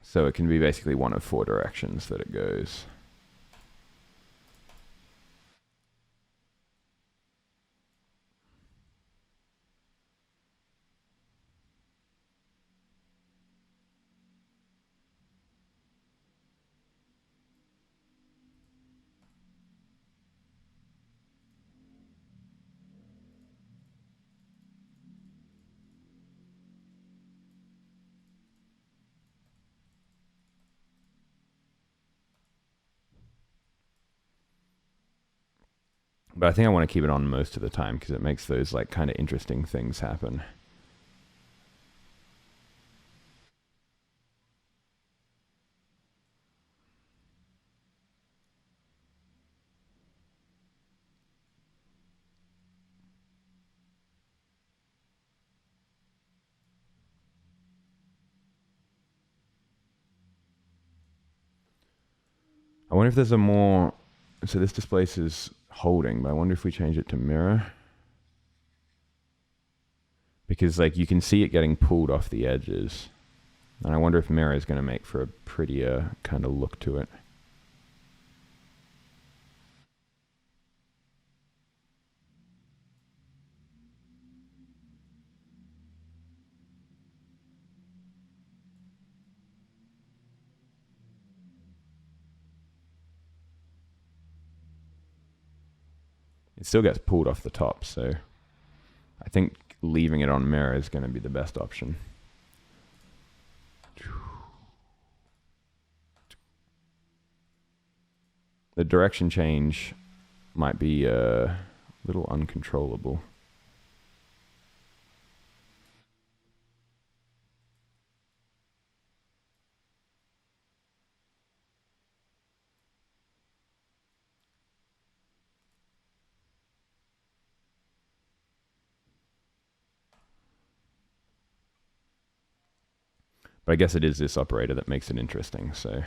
So it can be basically one of 4 directions that it goes. But I think I want to keep it on most of the time because it makes those like kind of interesting things happen. I wonder if there's a more, so this displace is holding, but I wonder if we change it to mirror. Because like you can see it getting pulled off the edges. And I wonder if mirror is going to make for a prettier kind of look to it. It still gets pulled off the top, so I think leaving it on mirror is going to be the best option. The direction change might be a little uncontrollable. But I guess it is this operator that makes it interesting, so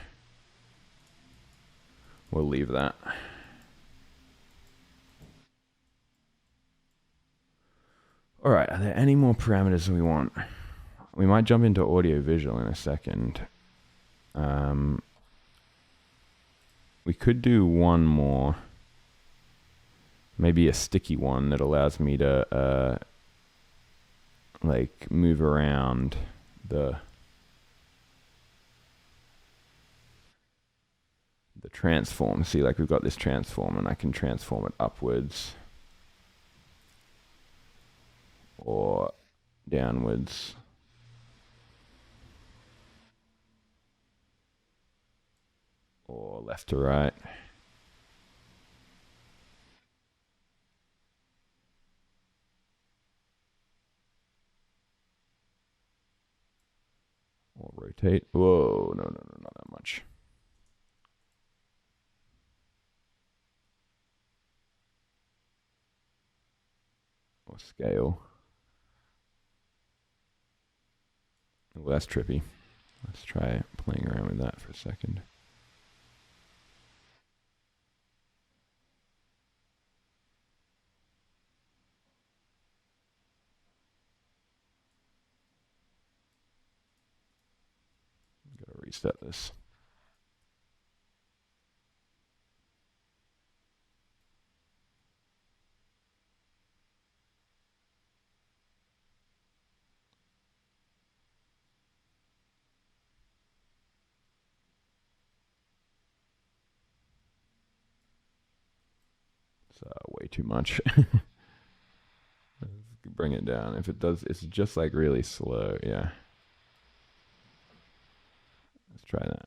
we'll leave that. All right, are there any more parameters we want? We might jump into audio visual in a second. We could do one more, maybe a sticky one that allows me to like move around the transform. See, like we've got this transform and I can transform it upwards or downwards. Or left to right. Or rotate. Whoa, no, not that much. Or scale. Oh, that's trippy. Let's try playing around with that for a second. Gotta reset this. It's way too much. Bring it down. If it does, it's just like really slow. Yeah. Let's try that.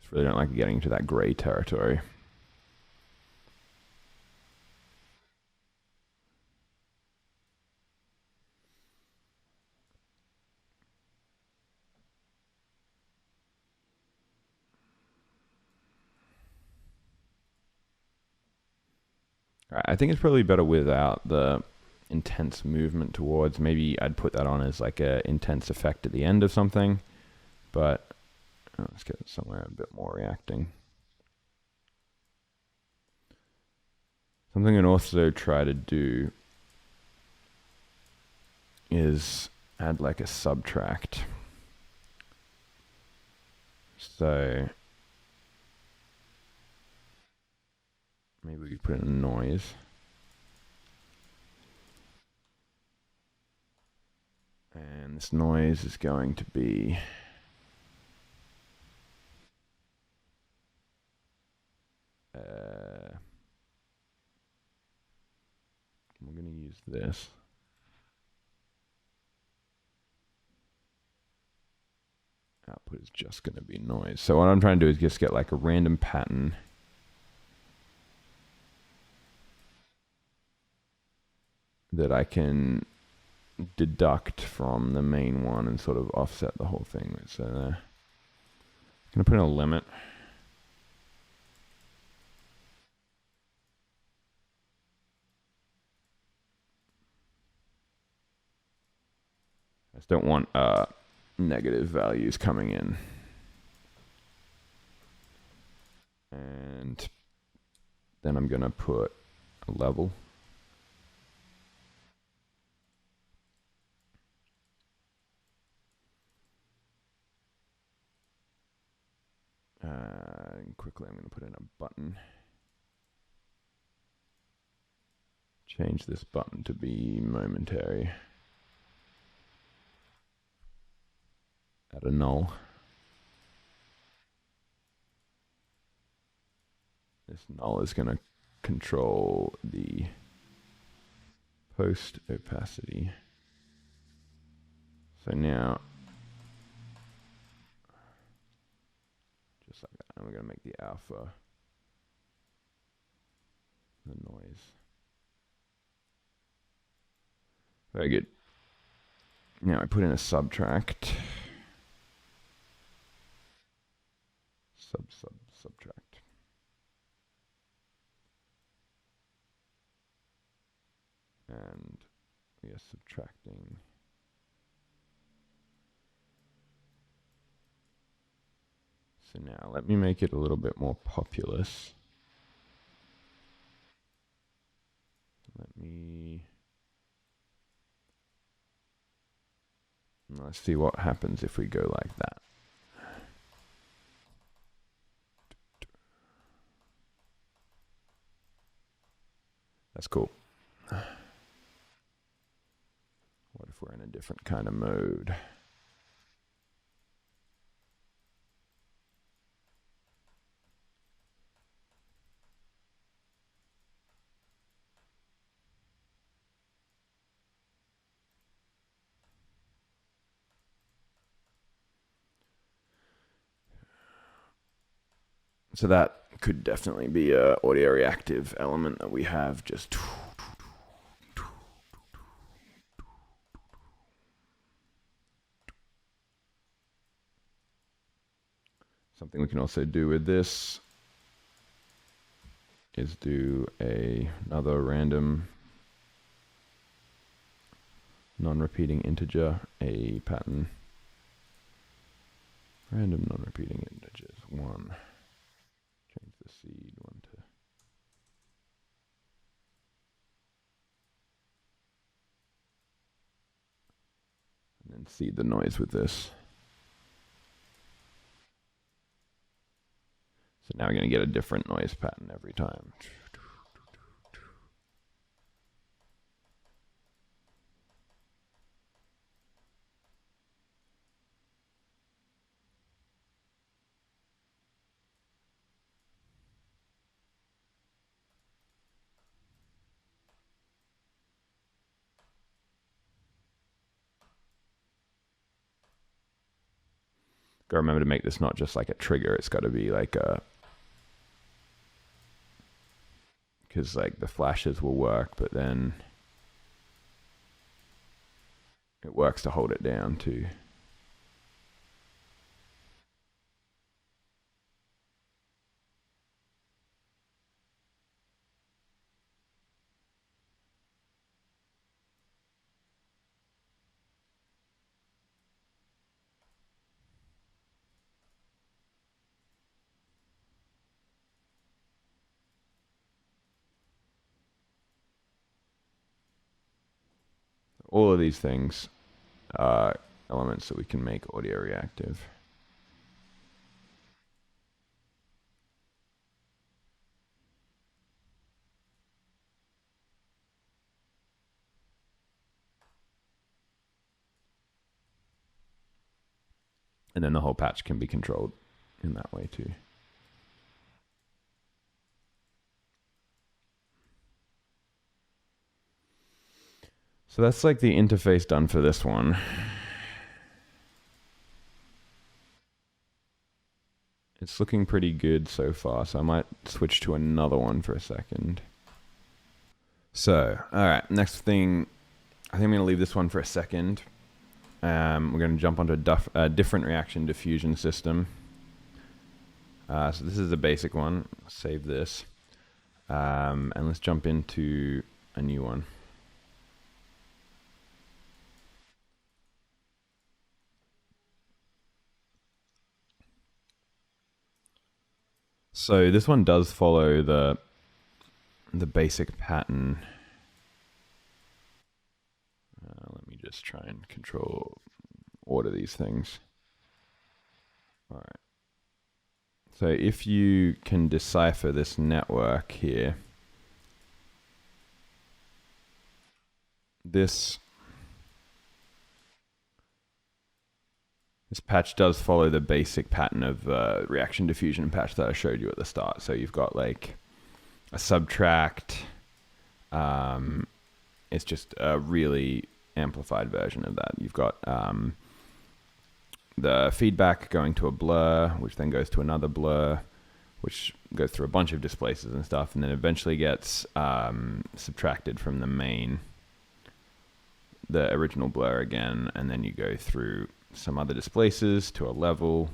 Just really don't like getting into that gray territory. I think it's probably better without the intense movement towards. Maybe I'd put that on as like a intense effect at the end of something, but let's get it somewhere a bit more reacting. Something I can also try to do is add like a subtract. So maybe we could put in a noise. And this noise is going to be we're going to use this. Output is just going to be noise. So what I'm trying to do is just get like a random pattern that I can deduct from the main one and sort of offset the whole thing. So I'm going to put in a limit. I just don't want negative values coming in. And then I'm going to put a level. And quickly, I'm going to put in a button. Change this button to be momentary. Add a null. This null is going to control the post opacity. So now, just like that, and we're going to make the alpha the noise. Very good. Now I put in a subtract. Subtract. And we are subtracting. So now let me make it a little bit more populous. Let's see what happens if we go like that. That's cool. What if we're in a different kind of mode? So that could definitely be a audio reactive element that we have. Just something we can also do with this is do another random non-repeating integer, a pattern. Random non-repeating integers, 1. Change the seed 1 to. And then seed the noise with this. So now we're going to get a different noise pattern every time. Gotta remember to make this not just like a trigger, it's got to be like a, because like the flashes will work, but then it works to hold it down too. All of these things are elements that we can make audio reactive. And then the whole patch can be controlled in that way too. So that's like the interface done for this one. It's looking pretty good so far, so I might switch to another one for a second. So, all right, next thing, I think I'm going to leave this one for a second. We're going to jump onto a different reaction diffusion system. So this is a basic one. Save this. And let's jump into a new one. So this one does follow the the basic pattern. Let me just try and control order these things. All right. So if you can decipher this network here, this patch does follow the basic pattern of reaction diffusion patch that I showed you at the start. So you've got like a subtract. It's just a really amplified version of that. You've got the feedback going to a blur, which then goes to another blur, which goes through a bunch of displaces and stuff, and then eventually gets subtracted from the original blur again, and then you go through some other displaces to a level,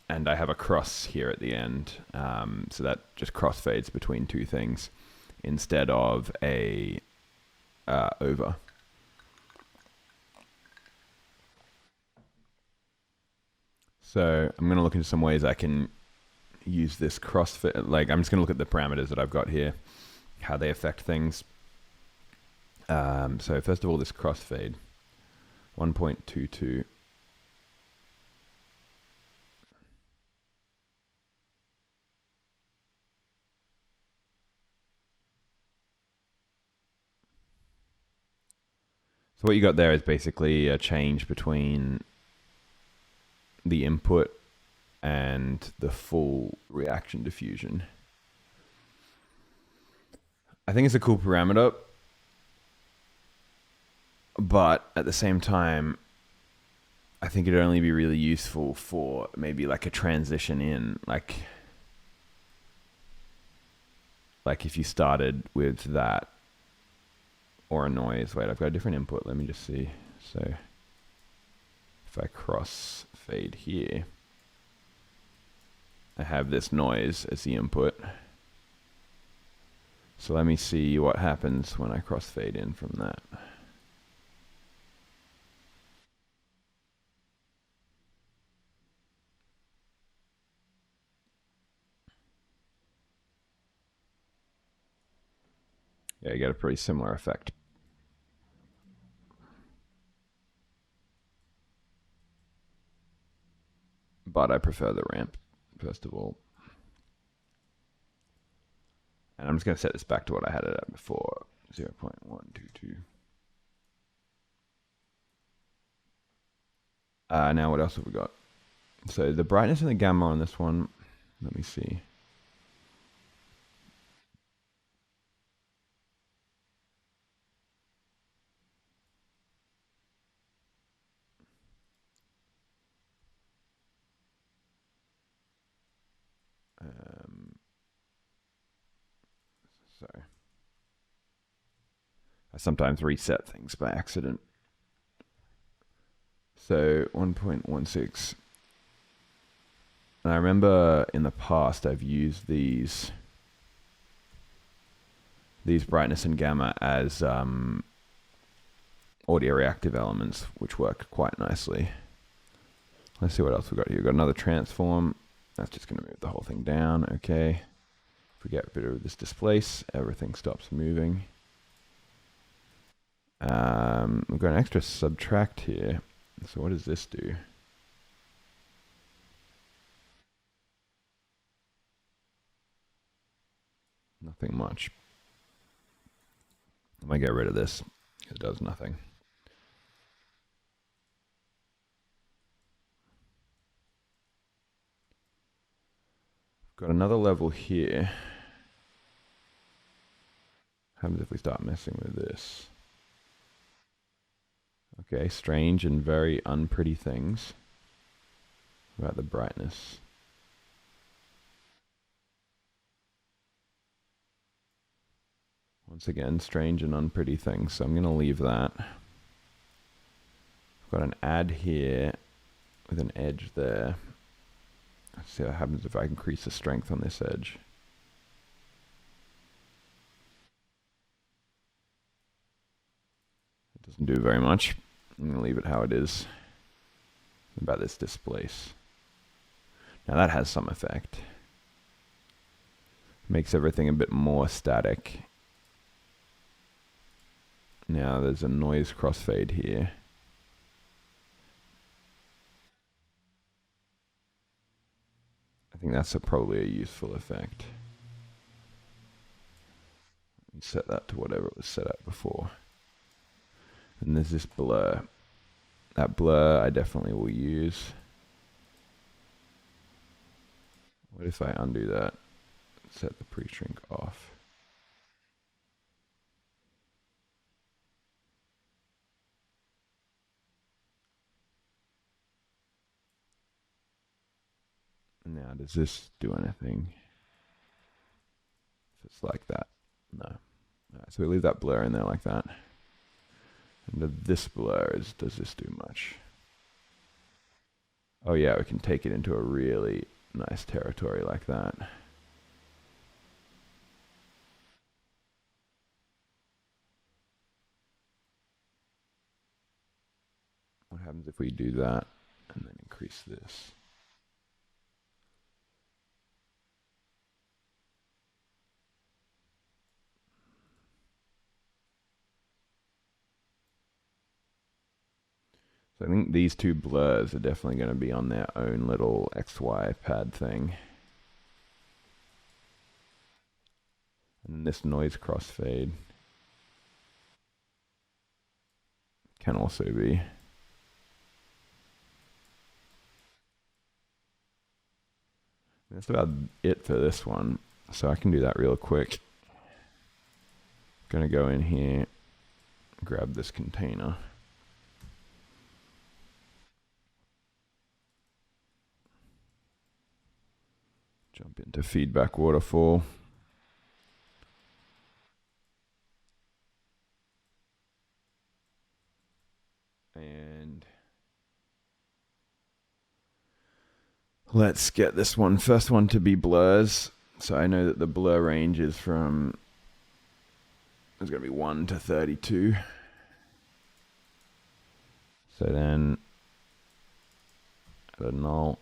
and I have a cross here at the end, so that just crossfades between two things instead of a over. So I'm going to look into some ways I can use this crossfade. Like I'm just going to look at the parameters that I've got here, how they affect things. So first of all, this crossfade, 1.22. So what you got there is basically a change between the input and the full reaction diffusion. I think it's a cool parameter, but at the same time, I think it'd only be really useful for maybe like a transition in, like if you started with that or a noise. Wait, I've got a different input. Let me just see. So if I cross fade here, I have this noise as the input. So let me see what happens when I crossfade in from that. Yeah, you get a pretty similar effect. But I prefer the ramp, first of all. And I'm just going to set this back to what I had it at before, 0.122. Now what else have we got? So the brightness and the gamma on this one, let me see. Sorry. I sometimes reset things by accident. So 1.16. And I remember in the past I've used these brightness and gamma as audio reactive elements, which work quite nicely. Let's see what else we've got here. We've got another transform. That's just going to move the whole thing down. Okay. If we get rid of this displace, everything stops moving. We've got an extra subtract here. So what does this do? Nothing much. I might get rid of this. It does nothing. Got another level here. What happens if we start messing with this? Okay, strange and very unpretty things about the brightness. Once again, strange and unpretty things, so I'm going to leave that. I've got an add here with an edge there. Let's see what happens if I increase the strength on this edge. It doesn't do very much. I'm going to leave it how it is. About this displace. Now that has some effect. Makes everything a bit more static. Now there's a noise crossfade here. I think that's probably a useful effect. Set that to whatever it was set at before. And there's this blur. That blur I definitely will use. What if I undo that? Set the pre-shrink off. Now does this do anything? If it's like that, no. Alright, so we leave that blur in there like that. And this blur is, does this do much? Oh yeah, we can take it into a really nice territory like that. What happens if we do that and then increase this? So I think these two blurs are definitely going to be on their own little XY pad thing. And this noise crossfade can also be. That's about it for this one. So I can do that real quick. Gonna go in here, grab this container. Jump into feedback waterfall. And let's get this one, first one to be blurs. So I know that the blur range is from, it's going to be 1 to 32. So then add a null.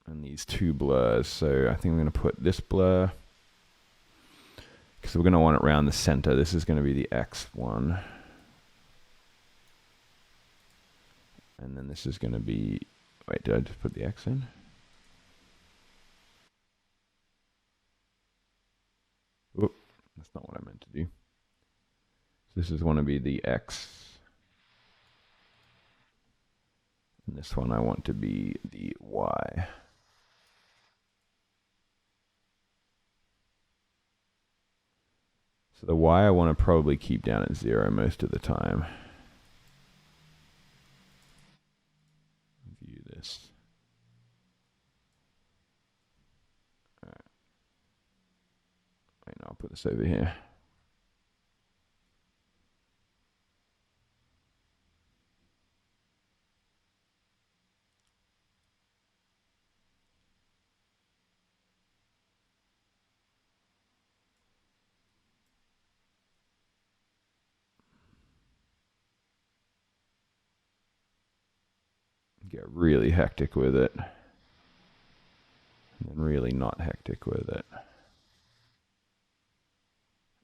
And these two blurs. So I think I'm going to put this blur, because we're going to want it around the center. This is going to be the X one. And then this is going to be, wait, did I just put the X in? Oop, that's not what I meant to do. So this is going to be the X. And this one I want to be the Y. So the Y I want to probably keep down at 0 most of the time. View this. All right. Wait, no, I'll put this over here. Get really hectic with it, and then really not hectic with it.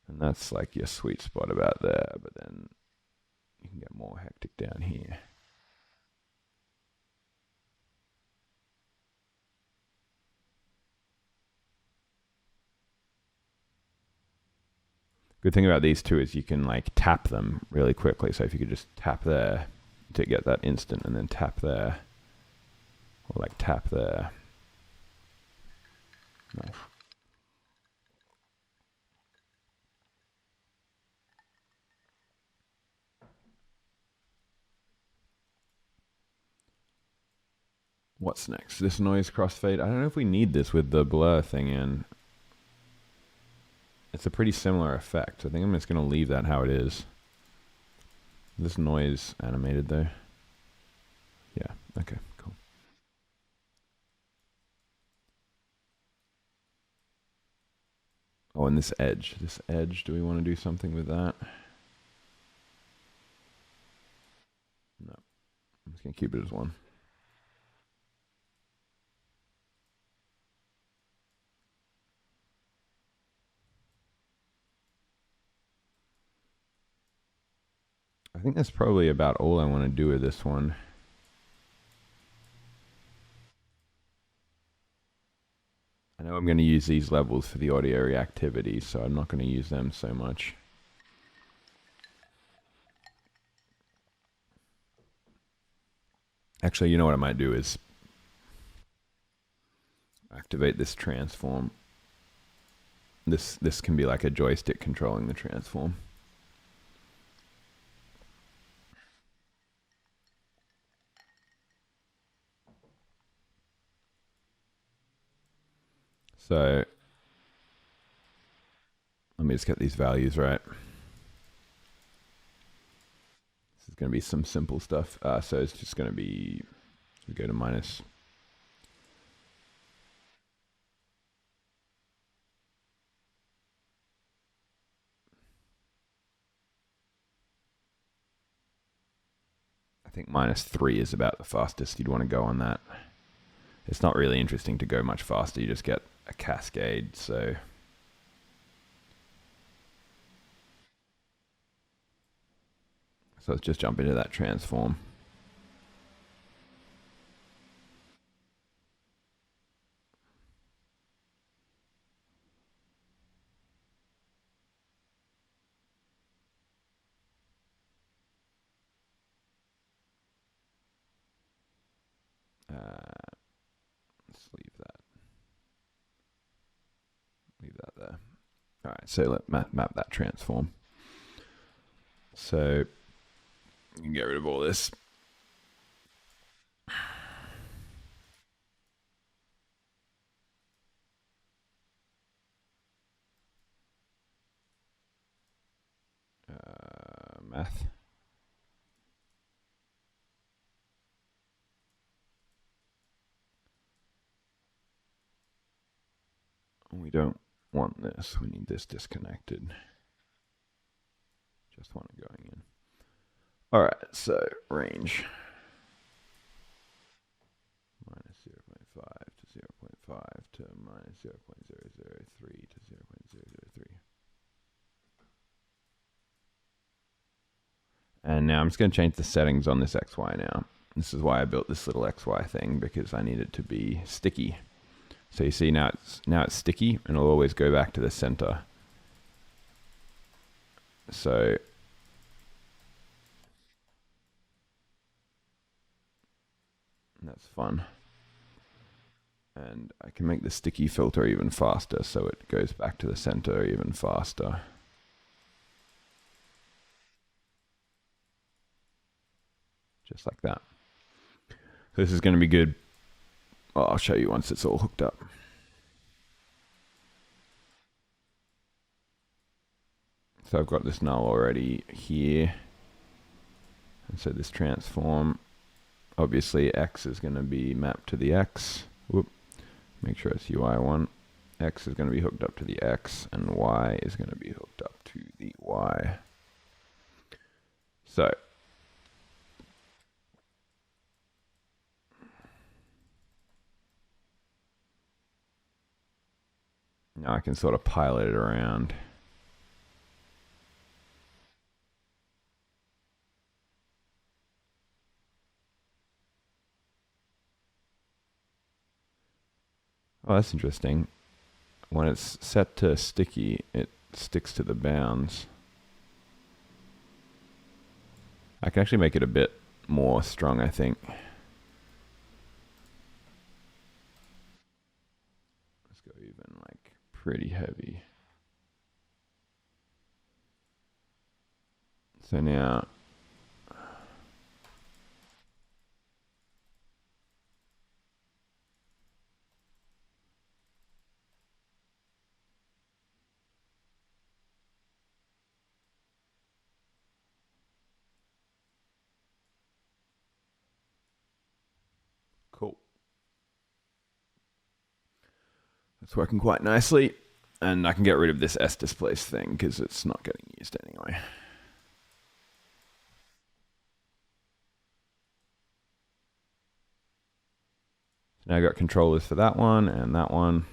And that's like your sweet spot about there, but then you can get more hectic down here. Good thing about these two is you can like tap them really quickly. So if you could just tap there to get that instant, and then tap there, or like tap there. Nice. What's next? This noise crossfade. I don't know if we need this with the blur thing in. It's a pretty similar effect. I think I'm just going to leave that how it is. This noise animated though. Yeah, okay, cool. Oh, and this edge, do we want to do something with that? No, I'm just going to keep it as 1. I think that's probably about all I want to do with this one. I know I'm going to use these levels for the audio reactivity, so I'm not going to use them so much. Actually, you know what I might do is activate this transform. This can be like a joystick controlling the transform. So let me just get these values right. This is going to be some simple stuff. So it's just going to be, we go to minus. I think -3 is about the fastest you'd want to go on that. It's not really interesting to go much faster. You just get a cascade, so let's just jump into that transform. Let's leave that. Leave that there. All right, so let's map that transform. So you can get rid of all this. Math. We don't want this. We need this disconnected. Just want it going in. All right, so range. -0.5 to 0.5 to -0.003 to 0.003. And now I'm just going to change the settings on this XY now. This is why I built this little XY thing, because I need it to be sticky. So you see now it's sticky, and it'll always go back to the center. So that's fun. And I can make the sticky filter even faster, so it goes back to the center even faster. Just like that. So this is going to be good. Well, I'll show you once it's all hooked up. So I've got this null already here. And so this transform, obviously X is going to be mapped to the X. Whoop. Make sure it's UI1. X is going to be hooked up to the X, and Y is going to be hooked up to the Y. So now I can sort of pilot it around. Oh, that's interesting. When it's set to sticky, it sticks to the bounds. I can actually make it a bit more strong, I think. Let's go even like pretty heavy. So now cool. It's working quite nicely. And I can get rid of this S displace thing because it's not getting used anyway. So now I got controllers for that one and that one.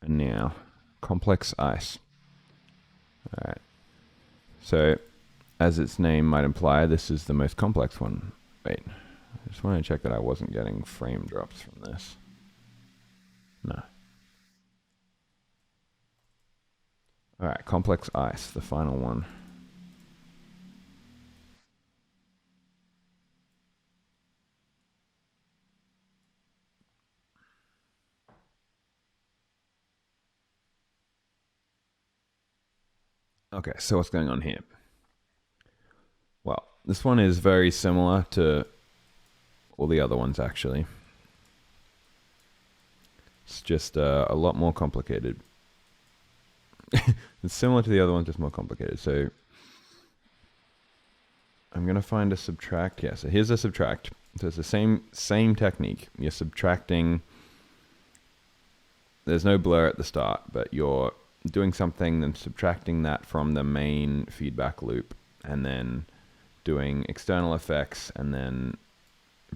And now complex ice. All right. So, as its name might imply, this is the most complex one. Wait, I just want to check that I wasn't getting frame drops from this. No. All right, complex ice, the final one. Okay, so what's going on here? Well, this one is very similar to all the other ones, actually. It's just a lot more complicated. It's similar to the other ones, just more complicated. So I'm going to find a subtract. Yeah, so here's a subtract. So it's the same technique. You're subtracting. There's no blur at the start, but you're doing something, then subtracting that from the main feedback loop, and then doing external effects, and then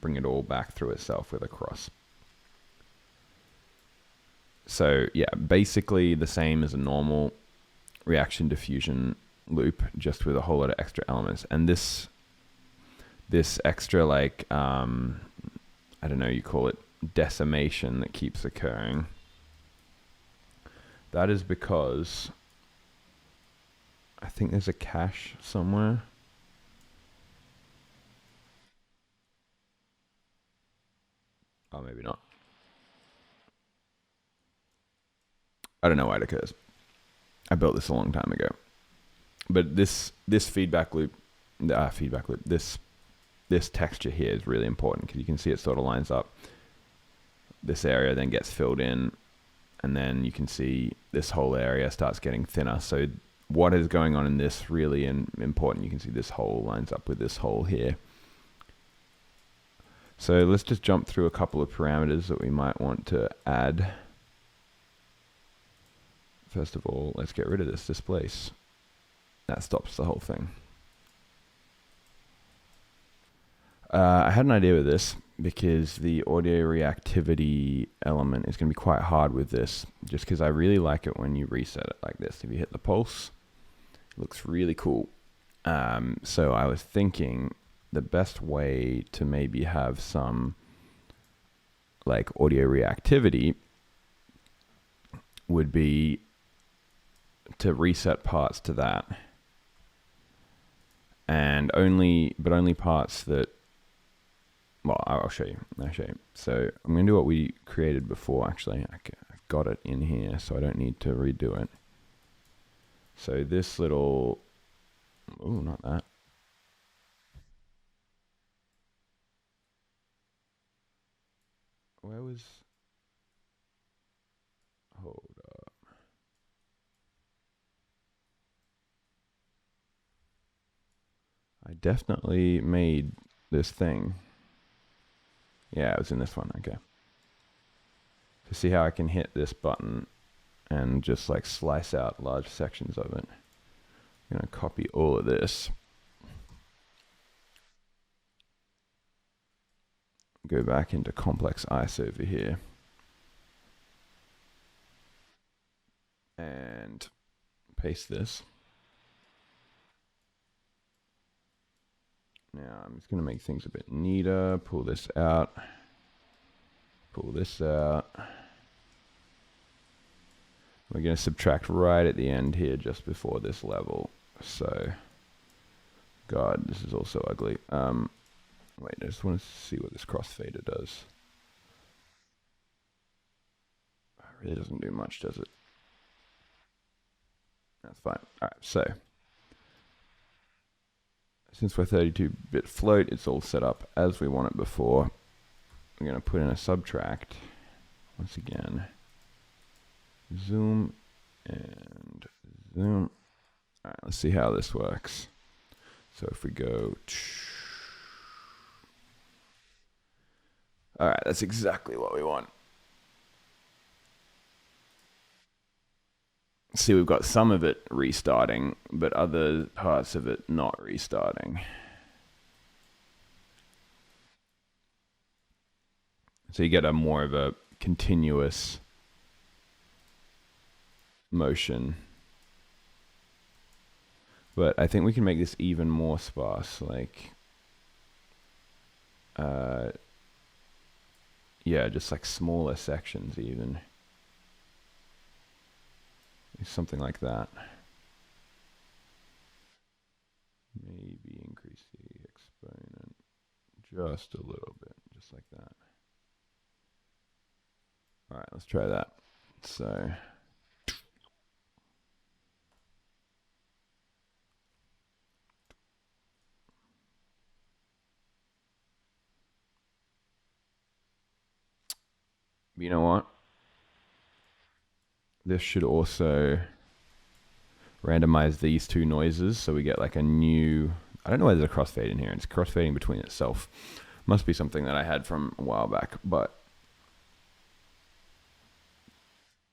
bring it all back through itself with a cross. So yeah, basically the same as a normal reaction diffusion loop, just with a whole lot of extra elements. And this extra, like, I don't know, you call it decimation, that keeps occurring. That is because I think there's a cache somewhere. Oh, maybe not. I don't know why it occurs. I built this a long time ago. But this feedback loop, this texture here is really important, because you can see it sort of lines up. This area then gets filled in, and then you can see this whole area starts getting thinner. So what is going on in this really important. You can see this hole lines up with this hole here. So let's just jump through a couple of parameters that we might want to add. First of all, let's get rid of this displace. That stops the whole thing. I had an idea with this, because the audio reactivity element is going to be quite hard with this, just because I really like it when you reset it like this. If you hit the pulse, it looks really cool. So I was thinking the best way to maybe have some like audio reactivity would be to reset parts to that, and only parts that, well, I'll show you. So I'm going to do what we created before, actually. I got it in here, so I don't need to redo it. So this little, oh, not that. Where was, hold up. I definitely made this thing. Yeah, it was in this one, okay. To see how I can hit this button and just like slice out large sections of it. I'm gonna copy all of this. Go back into complex ice over here. And paste this. Now I'm just going to make things a bit neater. Pull this out. Pull this out. We're going to subtract right at the end here, just before this level. So, God, this is also ugly. Wait, I just want to see what this crossfader does. It really doesn't do much, does it? That's fine. All right, so since we're 32-bit float, it's all set up as we want it before. I'm going to put in a subtract. Once again, zoom and zoom. All right, let's see how this works. So if we go, all right, that's exactly what we want. See, we've got some of it restarting, but other parts of it not restarting. So you get a more of a continuous motion. But I think we can make this even more sparse, like, yeah, just like smaller sections even. Something like that. Maybe increase the exponent just a little bit, just like that. All right, let's try that. So you know what? This should also randomize these two noises so we get like a new, I don't know why there's a crossfade in here. It's crossfading between itself. Must be something that I had from a while back, but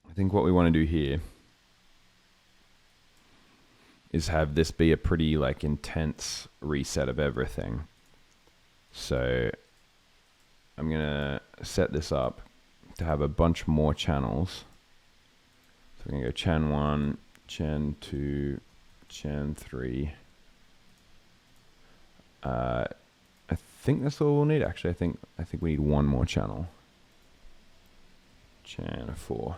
I think what we want to do here is have this be a pretty like intense reset of everything. So I'm gonna set this up to have a bunch more channels. So we're gonna go Chan 1, Chan 2, Chan 3. I think that's all we'll need. Actually, I think we need one more channel. Chan 4.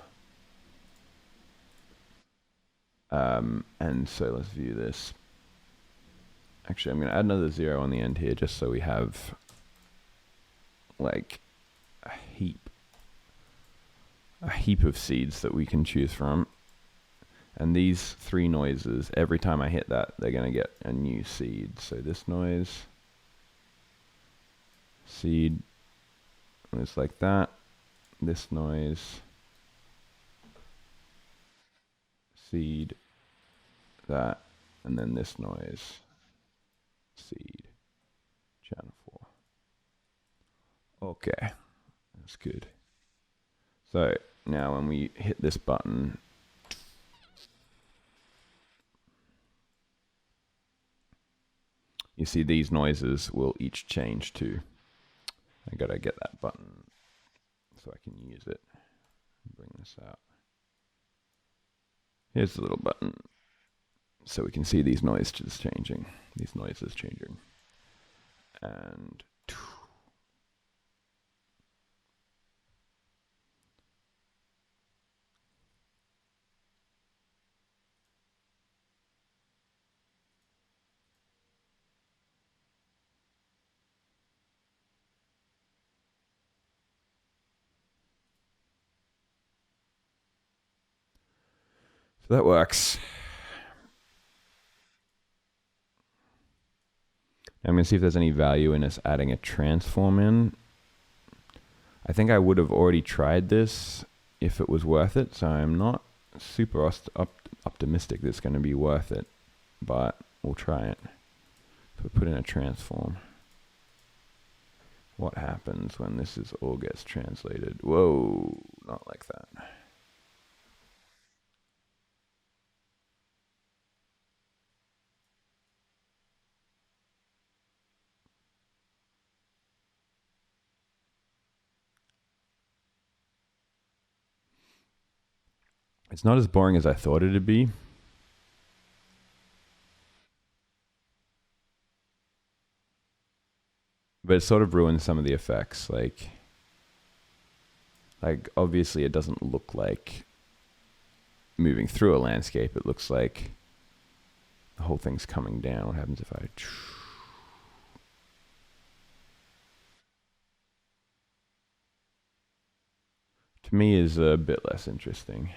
And so let's view this. Actually, I'm gonna add another 0 on the end here just so we have like a heap of seeds that we can choose from. And these 3 noises, every time I hit that, they're gonna get a new seed. So this noise, seed, it's like that. This noise, seed, that, and then this noise, seed, channel 4. Okay, that's good. So now when we hit this button, you see these noises will each change too. I gotta get that button so I can use it. Bring this out. Here's the little button so we can see these noises changing. And so that works. I'm going to see if there's any value in us adding a transform in. I think I would have already tried this if it was worth it, so I'm not super optimistic that it's going to be worth it, but we'll try it. So we put in a transform. What happens when this all gets translated? Whoa, not like that. It's not as boring as I thought it'd be. But it sort of ruins some of the effects. Like obviously it doesn't look like moving through a landscape. It looks like the whole thing's coming down. What happens if I... To me is a bit less interesting.